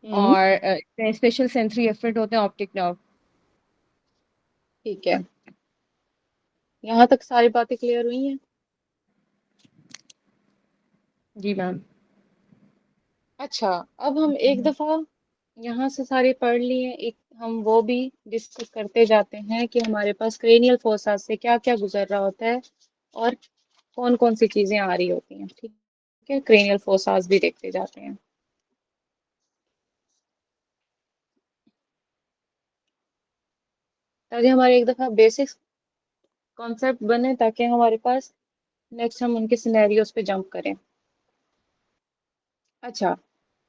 हम्म, और स्पेशल सेंट्री एफरेंट होते हैं ऑप्टिक नर्व। ठीक है। यहाँ तक सारी बातें क्लियर हुई हैं? जी मैम। अच्छा, अब हम एक दफा यहाँ से सारे पढ़ लिए, एक हम वो भी डिस्कस करते जाते हैं कि हमारे पास क्रेनियल फोसा से क्या क्या गुजर रहा होता है और कौन कौन सी चीजें आ रही होती हैं, ठीक है। क्रेनियल फोसास भी देखते जाते हैं। ताकि हमारे एक दफा बेसिक्स कॉन्सेप्ट बने, ताकि हमारे पास नेक्स्ट हम उनके सिनेरियोज पे जंप करें। अच्छा,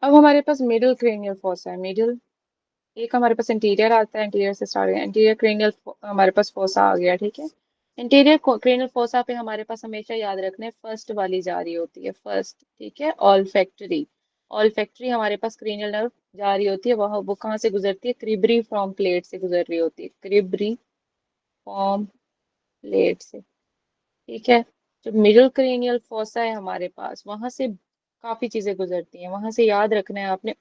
अब हमारे पास मिडिल क्रेनियल फोसा है। मिडिल, एक हमारे पास इंटीरियर आता है, इंटीरियर से स्टार्ट, इंटीरियर क्रेनियल हमारे पास फोसा आ गया, ठीक है। इंटीरियर क्रेनियल फोसा पे हमारे पास हमेशा याद रखना है फर्स्ट वाली जा रही होती है, फर्स्ट, ठीक है। ऑल्फैक्टरी, ऑल्फैक्टरी हमारे पास क्रेनियल नर्व जा रही होती है, वह वो कहाँ से गुजरती है, क्रिबरी फॉर्म प्लेट से गुजर रही होती है, क्रिबरी फॉर्म प्लेट से, ठीक है। जो मिडिल क्रेनियल फोसा है हमारे पास, वहां से काफी चीजें गुजरती हैं, वहां से याद रखना है आपने।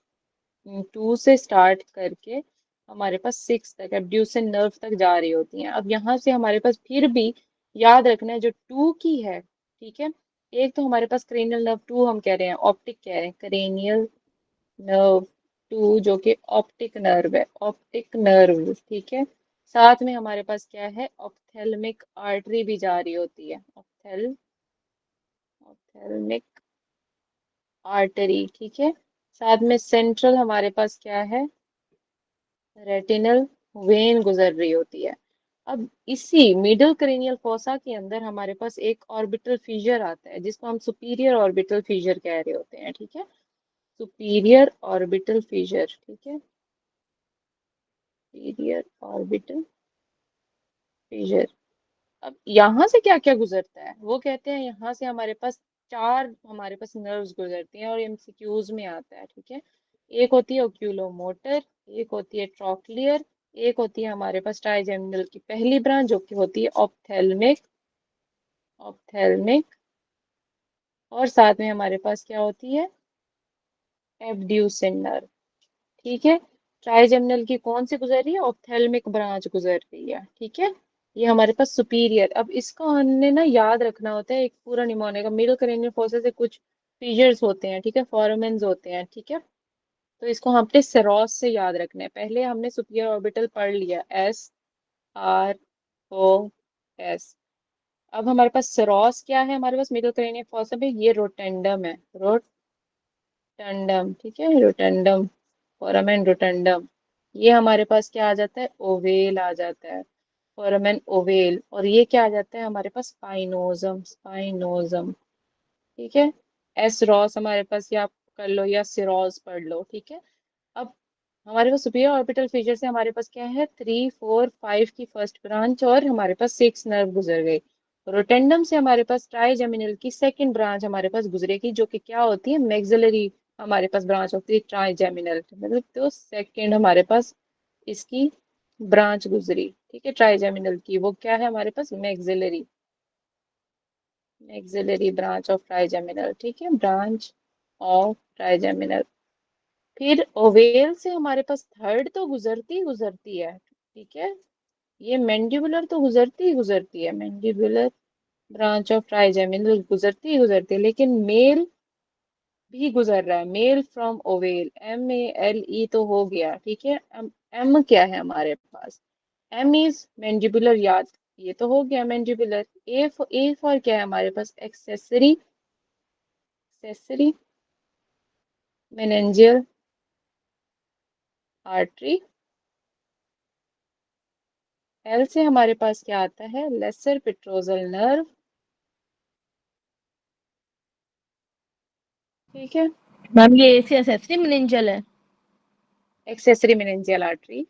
2 से स्टार्ट करके हमारे पास 6 तक एब्ड्यूसन नर्व तक जा रही होती हैं। अब यहाँ से हमारे पास फिर भी याद रखना है जो 2 की है, ठीक है। एक तो हमारे पास क्रेनियल नर्व 2 हम कह रहे हैं, ऑप्टिक कह रहे हैं, क्रेनियल नर्व 2 जो कि ऑप्टिक नर्व है, ऑप्टिक नर्व, ठीक है। साथ में हमारे पास क्या है, ऑप्थेल्मिक आर्टरी भी जा रही होती है, ऑप्थेल्मिक आर्टरी, ठीक है। साथ में सेंट्रल हमारे पास क्या है, रेटिनल वेन गुजर रही होती है। अब इसी मिडिल क्रेनियल फोसा के अंदर हमारे पास एक ऑर्बिटल फीजर आता है, जिसको हम सुपीरियर ऑर्बिटल फीजर कह रहे होते हैं, ठीक है। सुपीरियर ऑर्बिटल फीजर, ठीक है, सुपीरियर ऑर्बिटल फीजर। अब यहाँ से क्या क्या गुजरता है, वो कहते हैं यहाँ से हमारे पास 4 हमारे पास नर्व्स गुजरती हैं और एमसीक्यूज में आता है, ठीक है। एक होती है ओक्यूलोमोटर, एक होती है ट्रॉक्लियर, एक होती है हमारे पास ट्राइजेमिनल की पहली ब्रांच जो कि होती है ऑप्थेल्मिक, ऑप्थेल्मिक। और साथ में हमारे पास क्या होती है, एब्ड्यूसन नर्व, ठीक है। ट्राइजेमिनल की कौन सी गुजर रही है, ऑप्थेल्मिक ब्रांच गुजर रही है, ठीक है। ये हमारे पास सुपीरियर। अब इसका हमने ना याद रखना होता है, एक पूरा निमोनिया का मिडिल क्रेनियल फोसा से कुछ फीचर्स होते हैं, ठीक है, फोरामेन्स होते हैं, ठीक है। तो इसको हमने सेरोस से याद रखना है। पहले हमने सुपीरियर ऑर्बिटल पढ़ लिया, SROS। अब हमारे पास सेरोस क्या है, हमारे पास मिडिल क्रेनियल फोसा में ये रोटेंडम है, रोटेंडम, ठीक है, रोटेंडम, फोरामेन रोटेंडम। ये हमारे पास क्या आ जाता है, ओवेल आ जाता है, फोरामेन ओवेल। और ये क्या आ जाता है हमारे पास, स्पाइनोजम, स्पाइनोजम। ठीक है, एस रॉस हमारे पास, या आप कर लो या सिरोस पढ़ लो। ठीक है, अब हमारे पास सुपीरियर ऑर्बिटल फीचर से हमारे पास क्या है, 3, 4, 5 की फर्स्ट ब्रांच, और हमारे पास 6 नर्व गुजर गई। रोटेंडम से हमारे पास ट्राइजेमिनल की सेकंड ब्रांच हमारे पास गुजरेगी, जो कि क्या होती है, मैक्सिलरी हमारे पास ब्रांच होती है ट्राइजेमिनल, मतलब तो सेकंड हमारे पास इसकी ब्रांच गुजरी। ठीक है, ट्राइजेमिनल की, वो क्या है हमारे पास, maxillary, maxillary branch of trigeminal. ठीक है, ब्रांच ऑफ ट्राइजेमिनल। फिर ओवेल से हमारे पास थर्ड तो गुजरती गुजरती है। ठीक है, ये मैंडिबुलर तो गुजरती ही गुजरती है, मैंडिबुलर ब्रांच ऑफ ट्राइजेमिनल गुजरती ही गुजरती है, लेकिन मेल भी गुजर रहा है, मेल फ्रॉम ओवेल, MALE तो हो गया। ठीक है, एम क्या है हमारे पास, एम इज मैंडिबुलर, याद, ये तो हो गया मैंडिबुलर। ए फॉर क्या है हमारे पास, accessory, accessory meningeal artery. L से हमारे पास क्या आता है, लेसर पेट्रोजल नर्व। ठीक है, मैम ये ऐसे एक्सेसरी मेनिंजियल है। Accessory meningeal artery,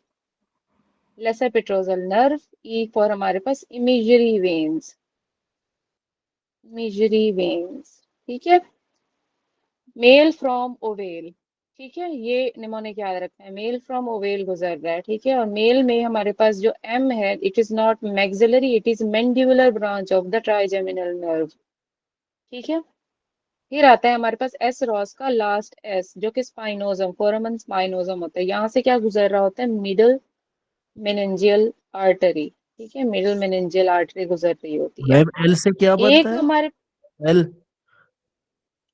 lesser petrosal nerve. E for हमारे पास इमेजरी वेन्स, इमेजरी वेन्स। ठीक है, मेल फ्रॉम ओवेल। ठीक है, ये निमोनिक याद रखना है, मेल फ्रॉम ओवेल गुजर रहा है। ठीक है, और मेल में हमारे पास जो एम है, it is not maxillary, it is mandibular branch of the trigeminal nerve. ठीक है, फिर आता है हमारे पास एस रॉस का लास्ट एस, जो कि स्पाइनोजम, फोरामन स्पाइनोजम होता है। यहाँ से क्या गुजर रहा होता है, मिडल मेनेंजियल आर्टरी। ठीक है, मिडल मेनेंजियल आर्टरी गुजर रही होती है। मैम एल से क्या बनता एक है? हमारे एल।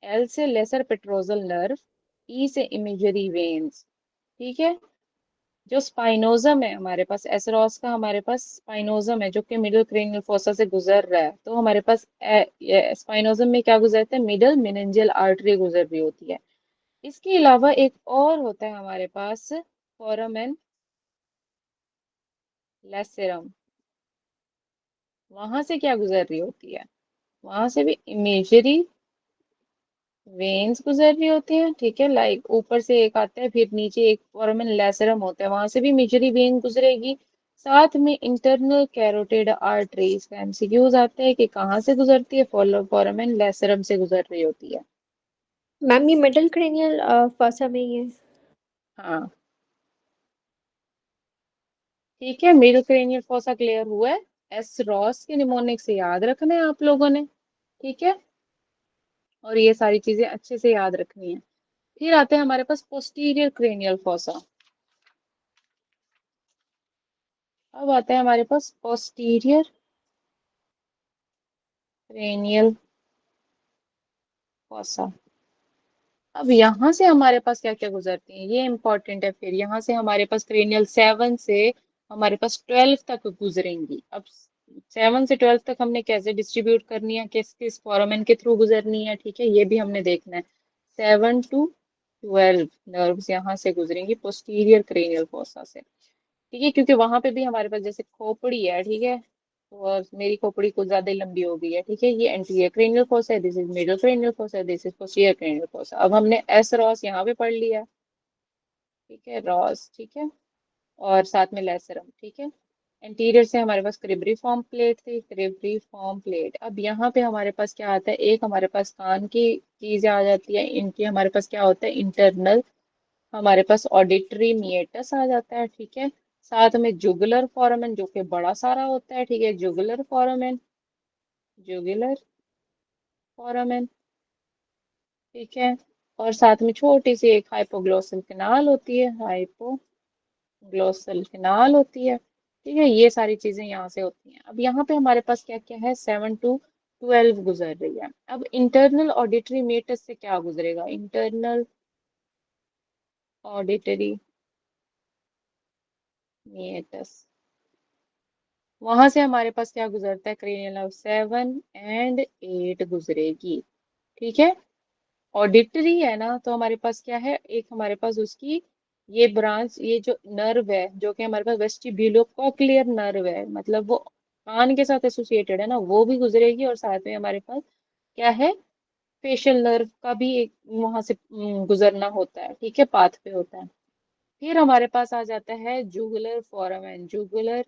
एल से लेसर पेट्रोजल नर्व, ई से इमेजरी वेन्स। ठीक है, जो स्पाइनोजम है हमारे पास, एसरॉस का हमारे पास स्पाइनोजम है, जो कि मिडिल क्रेनियल फोसा से गुजर रहा है, तो हमारे पास स्पाइनोजम में क्या गुजरता है, मिडल मेनिंजियल आर्टरी गुजर रही होती है। इसके अलावा एक और होता है हमारे पास, फोरामेन लेसेरम। वहां से क्या गुजर रही होती है, वहां से भी इमेजरी वेन्स गुजर रही होती हैं। ठीक है, लाइक ऊपर से एक आता है, फिर नीचे एक फोरामेन लेसरम होता है, वहां से भी मेजरी वेन गुजरेगी। साथ में इंटरनल कैरोटिड आर्टरी, इसका एमसीक्यूज आता है कि कहाँ से गुजरती है, फोरामेन लेसरम से गुजर रही होती है। मैम ये मिडिल क्रेनियल फोसा में ही है। हाँ, ठीक है, मिडिल क्रेनियल फोसा क्लियर हुआ है। एस रॉस के निमोनिक से याद रखना है आप लोगों ने। ठीक है, और ये सारी चीजें अच्छे से याद रखनी है। फिर आते हैं हमारे पास पोस्टीरियर क्रेनियल फोसा। अब आता है हमारे पास पोस्टीरियर क्रेनियल फोसा। अब यहाँ से हमारे पास क्या क्या गुजरती हैं, ये इंपॉर्टेंट है। फिर यहाँ से हमारे पास क्रेनियल 7 से हमारे पास 12 तक गुजरेंगी। अब 7 से 12 तक हमने कैसे डिस्ट्रीब्यूट करनी है, किस किस फोरामेन के थ्रू गुजरनी है, ठीक है, ये भी हमने देखना है। 7 to 12 नर्व्स यहाँ से गुजरेंगी पोस्टीरियर क्रेनियल फोसा से। ठीक है, क्योंकि वहां पे भी हमारे पास जैसे खोपड़ी है, ठीक है, और मेरी खोपड़ी कुछ ज्यादा ही लंबी हो गई है। ठीक है, ये एंटीरियर क्रेनियल फोसा है, this is middle cranial fossa है, this is posterior cranial fossa. अब हमने एस रॉस यहाँ पे पढ़ लिया। ठीक है, रॉस, ठीक है, और साथ में लेसरम। ठीक है, एंटीरियर से हमारे पास क्रिब्रिफॉर्म प्लेट थी, क्रिब्रिफॉर्म प्लेट। अब यहाँ पे हमारे पास क्या आता है, एक हमारे पास कान की चीज आ जाती है, इनकी हमारे पास क्या होता है, इंटरनल हमारे पास ऑडिटरी मीएटस आ जाता है। ठीक है, साथ में जुगुलर फोरामेन, जो कि बड़ा सारा होता है। ठीक है, जुगुलर फोरामेन, जुगुलर फोरामेन। ठीक है, और साथ में छोटी सी एक हाइपोग्लोसल कैनाल होती है, हाइपोग्लोसल कैनाल होती है। ठीक है, ये सारी चीजें यहाँ से होती हैं। अब यहाँ पे हमारे पास क्या क्या है, 7 to 12 गुजर रही है। अब इंटरनल ऑडिटरी मीएटस से क्या गुजरेगा, इंटरनल ऑडिटरी मीएटस, वहां से हमारे पास क्या गुजरता है, क्रेनियल नर्व 7 and 8 गुजरेगी। ठीक है, ऑडिटरी है ना, तो हमारे पास क्या है, एक हमारे पास उसकी ये ब्रांच, ये जो नर्व है जो कि हमारे पास वेस्टिब्यूलोकोक्लियर नर्व है, मतलब वो कान के साथ एसोसिएटेड है ना, वो भी गुजरेगी, और साथ में हमारे पास क्या है, फेशियल नर्व का भी एक वहां से गुजरना होता है, ठीक है, पाथ पे होता है। फिर हमारे पास आ जाता है जुगुलर फोरामेन, जुगुलर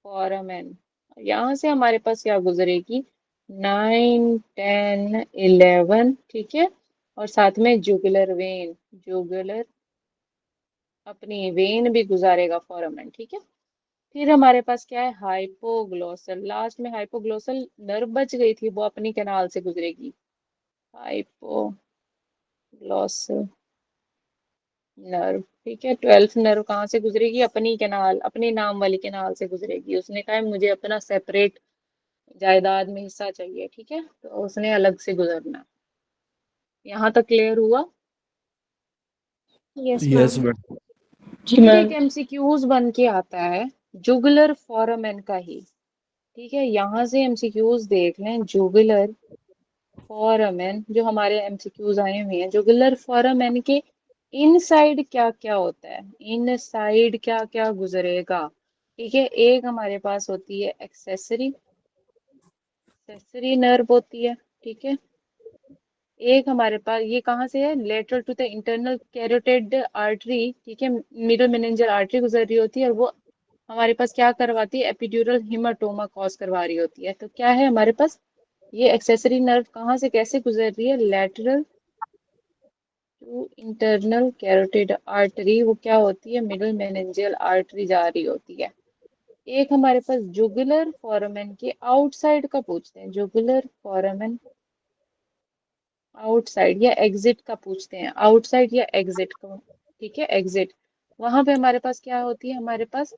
फोरामेन। यहाँ से हमारे पास क्या गुजरेगी, 9, 10, 11, ठीक है, और साथ में जुगुलर वेन, जुगुलर अपनी वेन भी गुजारेगा फोरामेन, ठीक है। फिर हमारे पास क्या है, हाइपोग्लोसल, लास्ट में हाइपोग्लोसल नर्व बच गई थी, वो अपनी कैनाल से गुजरेगी, हाइपोग्लोसल नर्व, ठीक है। 12th नर्व कहाँ से गुजरेगी, अपनी कैनाल, अपने नाम वाली कैनाल से गुजरेगी। उसने कहा मुझे अपना सेपरेट जायदाद में हिस्सा चाहिए, ठीक है, तो उसने अलग से गुजरना। यहाँ तक क्लियर हुआ? Yes yes ma'am. मैम। जी फिर मैम। एक एमसीक्यूज बन के आता है जुगुलर फोरामेन का ही, ठीक है। यहाँ से एमसीक्यूज देख लें, जुगुलर फोरामेन जो हमारे एमसीक्यूज आए हुए हैं, जुगुलर फोरामेन के इनसाइड क्या क्या होता है, इनसाइड क्या क्या गुजरेगा, ठीक है। एक हमारे पास होती है एक्सेसरी, एक्सेसरी नर्व होती है, ठीक है। एक हमारे पास ये कहाँ से है, lateral to the internal carotid artery, ठीक है, मिडल मेनिंजियल आर्टरी गुजर रही होती है, और वो हमारे पास क्या करवाती है, एपिड्यूरल हिमाटोमा कॉज करवा रही होती है। तो क्या है हमारे पास, ये एक्सेसरी नर्व कहाँ से कैसे गुजर रही है, lateral to internal carotid artery, वो क्या होती है, मिडल मेनिंजियल आर्टरी जा रही होती है। एक हमारे पास जुगुलर फोरामेन के आउटसाइड का पूछते हैं, जुगुलर फोरामेन आउटसाइड या एग्जिट का पूछते हैं, आउटसाइड या एग्जिट का, ठीक है, एग्जिट। वहां पे हमारे पास क्या होती है, हमारे पास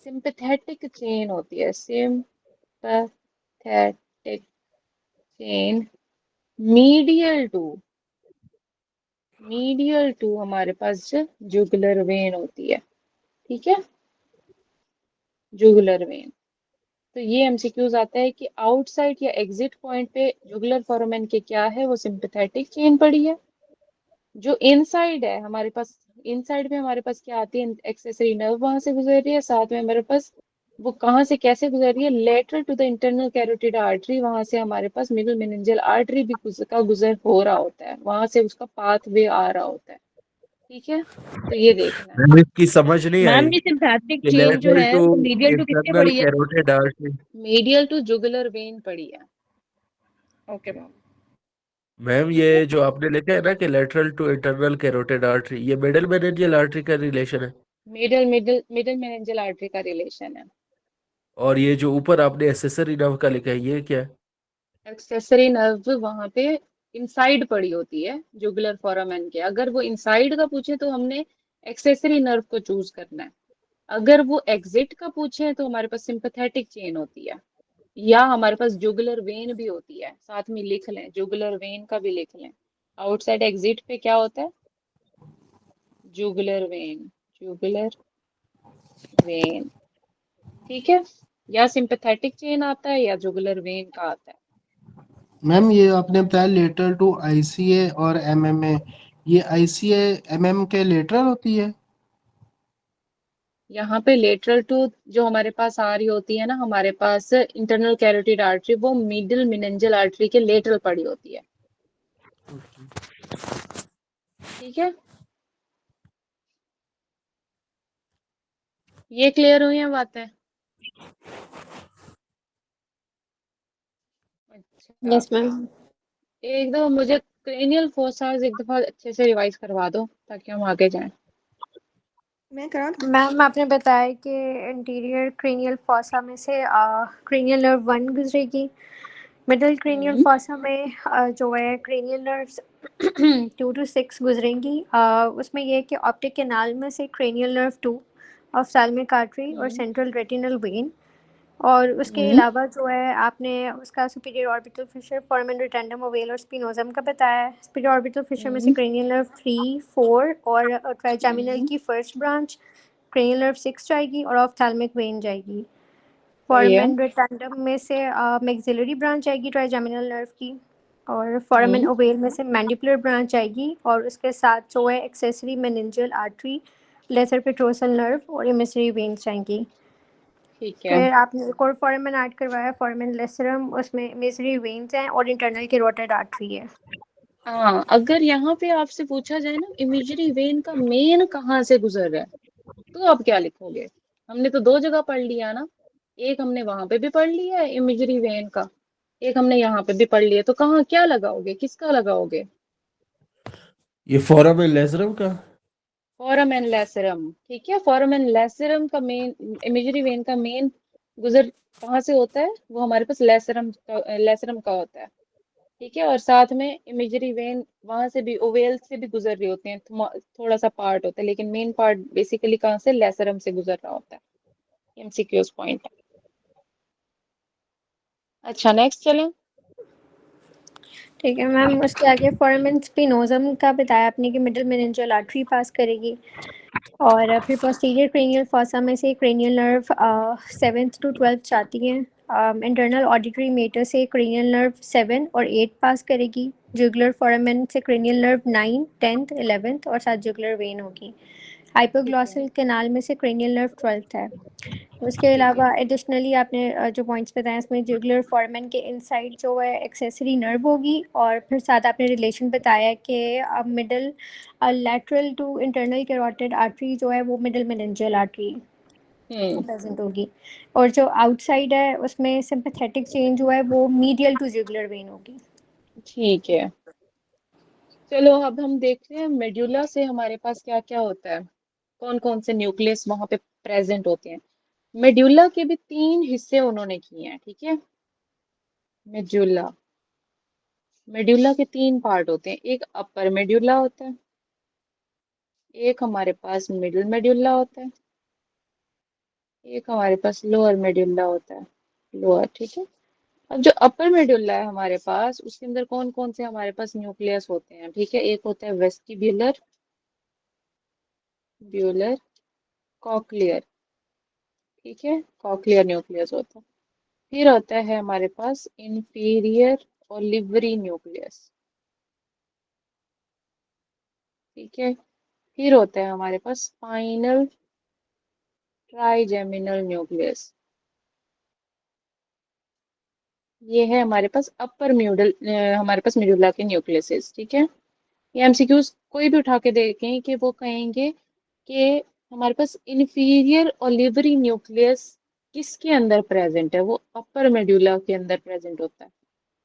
सिंपैथेटिक चेन होती है, सिंपैथेटिक चेन मीडियल टू हमारे पास जुगुलर वेन होती है, ठीक है, जुगुलर वेन। तो ये एमसीक्यूज आता है कि आउटसाइड या एग्जिट पॉइंट पे जुगुलर फोरामेन के क्या है, वो सिंपैथेटिक चेन पड़ी है। जो इनसाइड है हमारे पास, इनसाइड में हमारे पास क्या आती है, एक्सेसरी नर्व वहां से गुजर रही है, साथ में हमारे पास वो कहाँ से कैसे गुजर रही है, lateral to the internal carotid artery, वहां से हमारे पास मिडल मेनिंजियल आर्टरी भी का गुजर हो रहा होता है, वहां से उसका पाथ वे आ रहा होता है, ठीक है। तो ये देखना है, मैम इसकी समझ नहीं मैम आई ये सिंपैथिक कि चेन जो लेटरल है टू वो मीडियल टू किसके इंटरनल पड़ी है? Carotid artery. Medial to jugular vein पड़ी है, ओके मैम। मैम ठीक है। ये जो आपने लिखा है ना कि lateral to internal carotid artery, ये मिडल मेनिंजियल आर्टरी का रिलेशन है। मिडल मेनिंजियल आर्टरी का रिलेशन है। और ये जो ऊपर आपने एक्सेसरी नर्व का लिखा है ये क्या है? एक्सेसरी नर्व वहां पे इनसाइड पड़ी होती है जुगुलर फोरामेन के। अगर वो इनसाइड का पूछे तो हमने एक्सेसरी नर्व को चूज करना है, अगर वो एग्जिट का पूछे तो हमारे पास सिंपैथेटिक चेन होती है, या हमारे पास जुगुलर वेन भी होती है, साथ में लिख लें, जुगुलर वेन का भी लिख लें। आउटसाइड एग्जिट पे क्या होता है, जुगुलर वेन, जुगुलर वेन, ठीक है। या सिंपैथेटिक चेन आता है या जुगुलर वेन का आता है। मैम ये आपने बताया लेटरल टू आईसीए और एमएमए, ये आईसीए एमएम के लेटरल होती है? यहाँ पे लेटरल टू जो हमारे पास आ रही होती है ना, हमारे पास इंटरनल कैरोटिड आर्टरी, वो मिडिल मेनिंजियल आर्टरी के लेटरल पड़ी होती है, ठीक है। ये क्लियर हुई है बातें? अच्छा, यस मैम। एक दो मुझे क्रेनियल फोसाज एक दफा अच्छे से रिवाइज करवा दो ताकि हम आगे जाएं। मैं करा दूं? मैम आपने बताया कि इंटीरियर क्रेनियल फॉसा में से क्रेनियल नर्व 1 गुजरेगी, मिडिल क्रेनियल फॉसा में जो है क्रेनियल नर्व्स 2 to 6 गुजरेंगी। उसमें यह है कि ऑप्टिक कैनाल में से क्रेनियल नर्व 2, ऑफ्थैल्मिक आर्टरी और सेंट्रल रेटिनल वेन, और उसके अलावा जो है आपने उसका superior orbital fissure, foramen rotundum, oval और स्पिनोजम का बताया है। सुपीरियर ऑर्बिटल फिशर में से क्रेनियल नर्व 3, 4 और ट्राइजेमिनल की फर्स्ट ब्रांच, क्रेनियल नर्व 6 जाएगी और ऑफ्थैल्मिक वेन जाएगी। सही है। फोरामेन रिटेंडम में से मैक्सिलरी ब्रांच जाएगी ट्राइजेमिनल नर्व की। और फोरामेन ओवेल में से मैंडिबुलर ब्रांच आएगी और उसके साथ जो है accessory meningeal artery, lesser petrosal nerve और इमिसरी वेन्स आएंगी। ठीक है। फिर आपने एक और फोरामेन ऐड करवाया, फोरामेन लेसरम, उसमें इमिसरी वेन्स हैं और इंटरनल कैरोटिड आर्टरी है। हाँ, अगर यहाँ पे आपसे पूछा जाए ना इमेजरी वेन का मेन कहाँ से गुजर रहा है, तो आप क्या लिखोगे? हमने तो दो जगह पढ़ लिया ना, एक हमने वहां पे भी पढ़ लिया है इमेजरी वेन का, एक हमने यहाँ पे भी पढ़ लिया, तो कहाँ क्या लगाओगे, किसका लगाओगे? ये फोरामेन लेसरम का। फोरामेन लेसरम, ठीक है। फोरामेन लेसरम का मेन, इमेजरी वेन का मेन गुजर कहाँ से होता है? वो हमारे पास लेसरम का होता है, ठीक है। और साथ में इमेजरी वेन वहां से भी, ओवेल से भी गुजर रही होती है, थोड़ा सा पार्ट होता है, लेकिन मेन पार्ट बेसिकली कहाँ से, लेसरम से गुजर रहा होता है। MCQs point. अच्छा, नेक्स्ट चलें। ठीक है मैम, उसके आगे फोरामेन स्पिनोजम का बताया आपने कि मिडिल मेनिंजियल आर्टरी पास करेगी। और फिर पोस्टीरियर क्रेनियल फॉसा में से cranial nerve 7th to 12th जाती है। इंटरनल ऑडिटरी मेटर से क्रेनियल नर्व 7 और 8 पास करेगी। जुगुलर फोरामेन से क्रेनियल नर्व 9, 10th, 11th और साथ जुगुलर वेन होगी। ठीक है। हाइपोग्लॉसल कैनाल में से क्रेनियल नर्व 12th है। उसके ठीक है। अलावा एडिशनली आपने जो पॉइंट्स बताए इसमें जुगुलर फोरामेन के इनसाइड जो है एक्सेसरी नर्व होगी। और फिर साथ आपने रिलेशन बताया कि middle lateral to internal carotid artery जो है वो मिडल मेनिंजियल आर्टरी प्रेजेंट होगी। और जो आउटसाइड है उसमें सिंपैथेटिक चेंज हुआ है वो मीडियल टू जुगुलर वेन होगी। ठीक है। चलो अब हम देखते हैं मेड्यूला से हमारे पास क्या क्या होता है, कौन कौन से न्यूक्लियस वहां पे प्रेजेंट होते हैं। मेड्यूला के भी तीन हिस्से उन्होंने किए हैं, ठीक है। मेड्यूला, मेड्यूला के तीन पार्ट होते हैं, एक अपर मेड्यूला होता है, एक हमारे पास मिडिल मेड्यूला होता है, एक हमारे पास लोअर मेड्यूला होता है, लोअर, ठीक है। अब जो अपर मेडुल्ला है हमारे पास, उसके अंदर कौन कौन से हमारे पास न्यूक्लियस होते हैं, ठीक है। एक होता है वेस्टिब्यूलर, ब्यूलर, कॉक्लियर, ठीक है, कॉक्लियर न्यूक्लियस होता है। फिर होता है हमारे पास इंफीरियर और लिवरी न्यूक्लियस, ठीक है। फिर होता है हमारे पास स्पाइनल ट्राइजेमिनल न्यूक्लियस, ये है हमारे पास अपर म्यूडल, हमारे पास मेडुल्ला के न्यूक्लियस, ठीक है। ये एमसीक्यूज कोई भी उठा के देखें कि वो कहेंगे कि हमारे पास इंफीरियर ओलिवरी न्यूक्लियस किसके अंदर प्रेजेंट है, वो अपर मेडुला के अंदर प्रेजेंट होता है,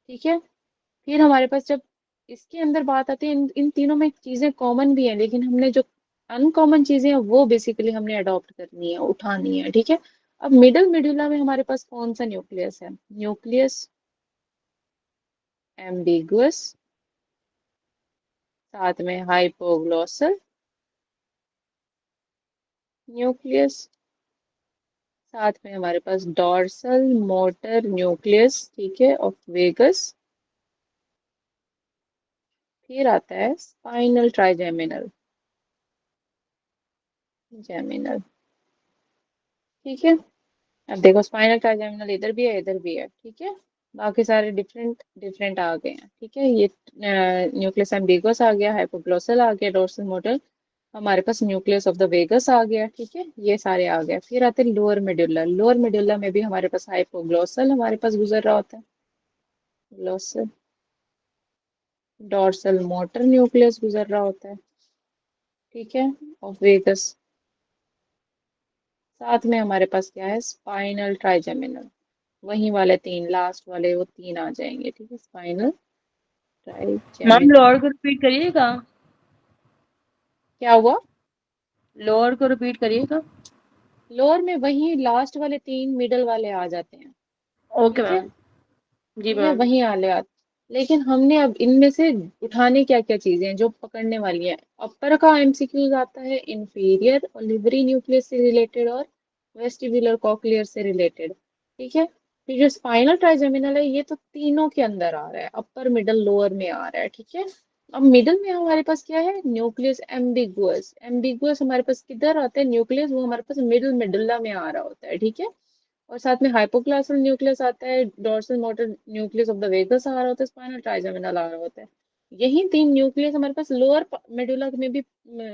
ठीक है। फिर हमारे पास जब इसके अंदर बात आती है, इन तीनों में चीजें कॉमन भी हैं, लेकिन हमने जो अनकॉमन चीजें हैं वो बेसिकली हमने अडॉप्ट करनी है, उठानी है, ठीक है। अब मिडल मेडुला में हमारे पास कौन सा न्यूक्लियस है? न्यूक्लियस एम्बिगुअस, साथ में हाइपोग्लॉसल न्यूक्लियस, साथ में हमारे पास डॉर्सल मोटर न्यूक्लियस, ठीक है, ऑफ वेगस। फिर आता है स्पाइनल ट्राइजेमिनल, जेमिनल, ठीक है। अब देखो स्पाइनल ट्राइजेमिनल इधर भी है, इधर भी है, ठीक है। बाकी सारे डिफरेंट डिफरेंट आ गए हैं, ठीक है। ये न्यूक्लियस एम्बिगस आ गया, हाइपोग्लॉसल आ गया, डोर्सल मोटर, हमारे पास न्यूक्लियस ऑफ द वेगस आ गया, ठीक है। ये सारे आ गए। फिर आते हैं लोअर मेडुला, लोअर मेडुला में भी हमारे पास हाइपोग्लॉसल हमारे पास गुजर रहा होता है, ग्लॉसल, डॉर्सल मोटर न्यूक्लियस गुजर रहा होता है, ठीक है, ऑफ वेगस। साथ में हमारे पास क्या है? स्पाइनल ट्राइजेमिनल, वही वाले तीन, लास्ट वाले वो तीन आ जाएंगे, ठीक है, स्पाइनल मैम ट्राइजेमिनल। लोअर को रिपीट करिएगा, क्या हुआ? लोअर को रिपीट करिएगा। लोअर में वही लास्ट वाले तीन मिडल वाले आ जाते हैं, ओके ठीक है, मैम। जी ठीक है, मैम। वही आले आते। लेकिन हमने अब इनमें से उठाने क्या क्या चीजें हैं जो पकड़ने वाली हैं। अपर का एमसीक्यूज आता है इंफीरियर और लिवरी न्यूक्लियस से रिलेटेड और वेस्टिबुलर कॉक्लियर से रिलेटेड, ठीक है। फिर जो स्पाइनल ट्राइजेमिनल है ये तो तीनों के अंदर आ रहा है, अपर मिडल लोअर में आ रहा है, ठीक है। अब मिडल में हमारे पास क्या है? न्यूक्लियस एम्बिगुअस, एम्बिगुअस हमारे पास किधर आता है न्यूक्लियस? वो हमारे पास मिडल मेडुल्ला में आ रहा होता है, ठीक है। और साथ में हाइपोक्लास्टल न्यूक्लियस आता है, dorsal motor nucleus of the vagus आ रहा होता है, स्पाइनल ट्राइजेमिनल आ रहा होता है। यही 3 न्यूक्लियस हमारे पास लोअर मेडुला में भी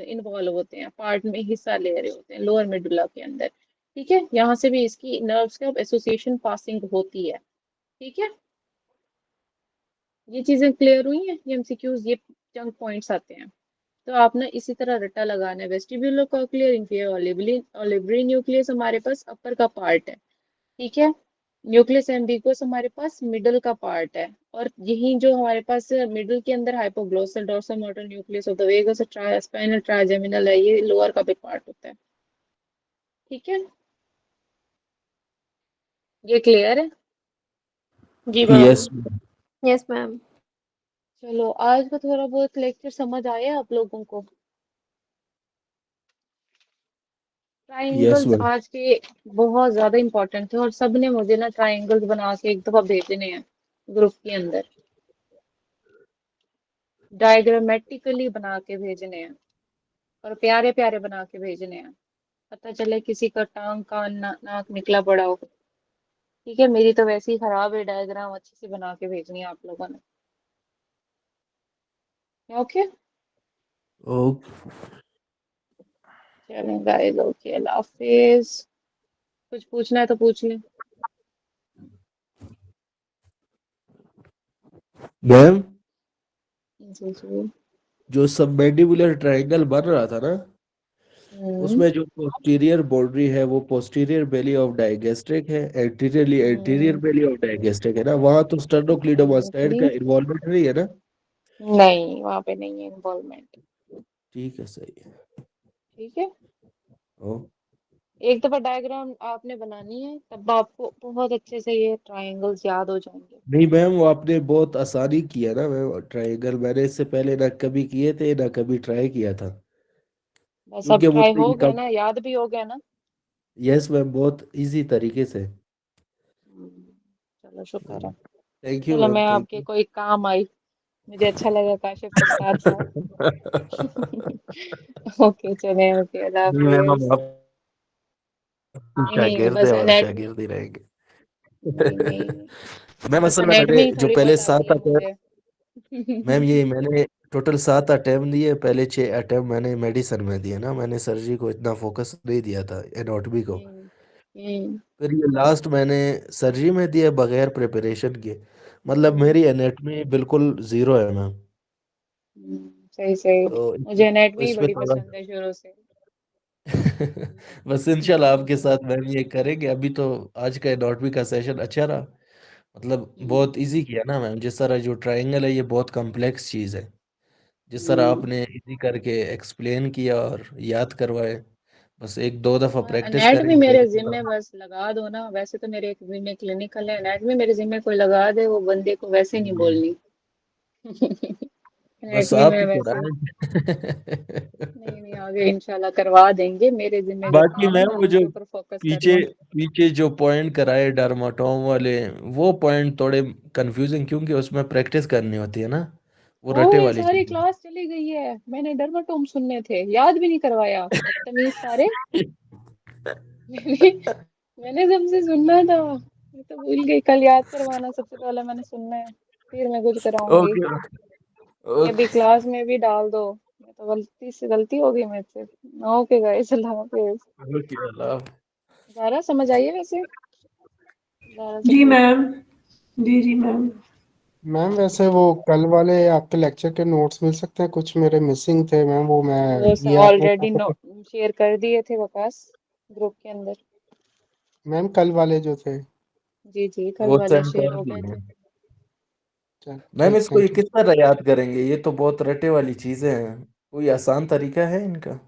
इन्वॉल्व होते हैं, पार्ट में हिस्सा ले रहे होते हैं लोअर मेडुला के अंदर। ठीक है, यहाँ से भी इसकी नर्व्स का एसोसिएशन पासिंग होती है। ठीक है, ये चीजें क्लियर हुई हैं, ये एमसीक्यूज, ये जंक पॉइंट्स आते हैं। तो आप ना इसी तरह रट्टा लगाना है। Vestibular cochlear inferior olivary nucleus हमारे पास अपर का पार्ट है। ठीक है, न्यूक्लियस एम्बिगुअस हमारे पास मिडल का पार्ट है, और यही जो हमारे पास मिडल के अंदर hypoglossal dorsal motor nucleus of the vagus spinal trigeminal है, ये लोअर का भी पार्ट होता है। ठीक है, ये क्लियर है? जी मैम। Yes yes ma'am. चलो, आज का थोड़ा बहुत लेक्चर समझ आया आप लोगों को? Yes triangles ma'am. आज के बहुत ज्यादा इंपॉर्टेंट थे, और सब ने मुझे ना ट्राइंगल्स बना के एक दफा भेजने हैं ग्रुप के अंदर, डायग्रामेटिकली बना के भेजने हैं, और प्यारे प्यारे बना के भेजने हैं। पता चले किसी का टांग कान नाक निकला पड़ा हो। ठीक है, मेरी तो वैसे ही खराब है, डायग्राम अच्छे से बना के भेजनी है आप लोगों ने। ओके, ओके चलें गाइस, ओके, अल्लाह हाफिज। कुछ पूछना है तो पूछ लें। मैम, जी जी। जो सबमैंडिबुलर ट्रायंगल बन रहा था ना, हम्म उसमें जो पोस्टीरियर बाउंड्री है वो पोस्टीरियर बेली ऑफ डायगेस्ट्रिक है, anteriorly anterior hmm belly of digastric है ना, वहां तो स्टर्नोक्लीडोमास्टाइड का जी। इन्वॉल्वमेंट नहीं है ना? नहीं, वहां पे नहीं है इन्वॉल्वमेंट। ठीक है, सही है। ठीक है, ओ एक दफा डायग्राम आपने बनानी है, तब आपको बहुत अच्छे से ये ट्रायंगल्स याद हो जाएंगे। नहीं मैम, वो आपने बहुत आसानी किया ना मैम, ट्रायंगल मैंने इससे पहले ना कभी किए थे ना कभी ट्राई किया था, बस अब क्योंकि ट्राई मुझे हो ये गया कब। ना, याद भी हो गया ना। यस मैम, बहुत इजी तरीके से। चलो, शुक्र है। थैंक यू चलो, मैम, मैं थैंक आपके कोई काम आई, मुझे अच्छा लगा काशिफ के साथ साथ। ओके, चले, ओके, अल्लाह नहीं मैम, हाफिज। हम आप नहीं नहीं, शागिर्द बस है और एनेटमी, शागिर्द ही रहेंगे। नहीं नहीं, मैम बस असल में मैंने एनेटमी ही जो थोड़ी पहले बहुत आती 7 है मुझे। मैम ये मैंने टोटल 7 अटेम्प्ट दिए, पहले 6 अटेम्प्ट मैंने मेडिसिन में दिए ना, मैंने सर्जरी को इतना फोकस नहीं दिया था, एनाटॉमी को। हम्म हम्म फिर ये लास्ट मैंने सर्जरी में दिया बगैर प्रिपरेशन के, मतलब हम्म, मेरी एनाटॉमी बिल्कुल जीरो है मैम। सही सही। तो मुझे एनेटमी इसमें बड़ी थोड़ा पसंद है शुरू से। बस इंशाल्लाह आपके साथ मैम ये करेंगे। अभी तो आज का एनाटॉमी का सेशन अच्छा रहा, मतलब हम्म, बहुत इजी किया ना मैम, जिस तरह जो ट्रायंगल है ये बहुत कॉम्प्लेक्स चीज़ है, जिस तरह हम्म। आपने इजी करके एक्सप्लेन किया और याद करवाए, बस एक दो दफा और प्रैक्टिस एनेटमी करेंगे मेरे तो जिम्मे बस लगा दो ना, वैसे तो मेरे एक जिम्मे क्लिनिकल है, एनेटमी मेरे जिम्मे कोई लगा दे, वो बंदे को वैसे नहीं हम्म, बोलनी। बस एनेटमी आप में ही वैसे कराएं। नहीं नहीं, आगे इंशाल्लाह करवा देंगे। मेरे जिम्मे जो बाकी काम है मैम मैं वो जो उनके ऊपर फोकस कर पीछे लूँ। पीछे जो पॉइंट कराए डर्माटोम वाले, वो पॉइंट थोड़े कंफ्यूजिंग, क्योंकि उसमें प्रैक्टिस करनी होती है ना, वो ओ, रटे ये वाली सारी चीज क्लास चली गई है, मैंने डर्माटोम सुनने थे, याद भी नहीं करवाया, बदतमीज सारे। है। मैंने मैंने सबसे सुनना था, मैं तो भूल गई। कल याद करवाना, सबसे पहले मैंने सुनना है, फिर मैं कुछ कराऊंगी। ओके ये भी ओके क्लास में भी डाल दो। मैं तो गलती हो गई मेरे से। ओके गाइस, अल्लाह हाफिज। ओके, अल्लाह। ज़ारा, समझ आई है वैसे? ज़ारा से जी पूछ। मैम। जी जी मैम। मैम वैसे वो कल वाले आपके लेक्चर के नोट्स मिल सकते हैं? कुछ मेरे मिसिंग थे मैम, वो मैं वो ये ऑलरेडी शेयर कर दिए थे वकास ग्रुप के अंदर। मैम कल वाले जो थे। जी जी, कल वो वाले सेंड शेयर कर हो गए दिए थे। चल मैम। ठीक, इसको ये थैंक यू। किस तरह याद करेंगे? ये तो बहुत रटे वाली चीजें हैं, कोई आसान तरीका है इनका?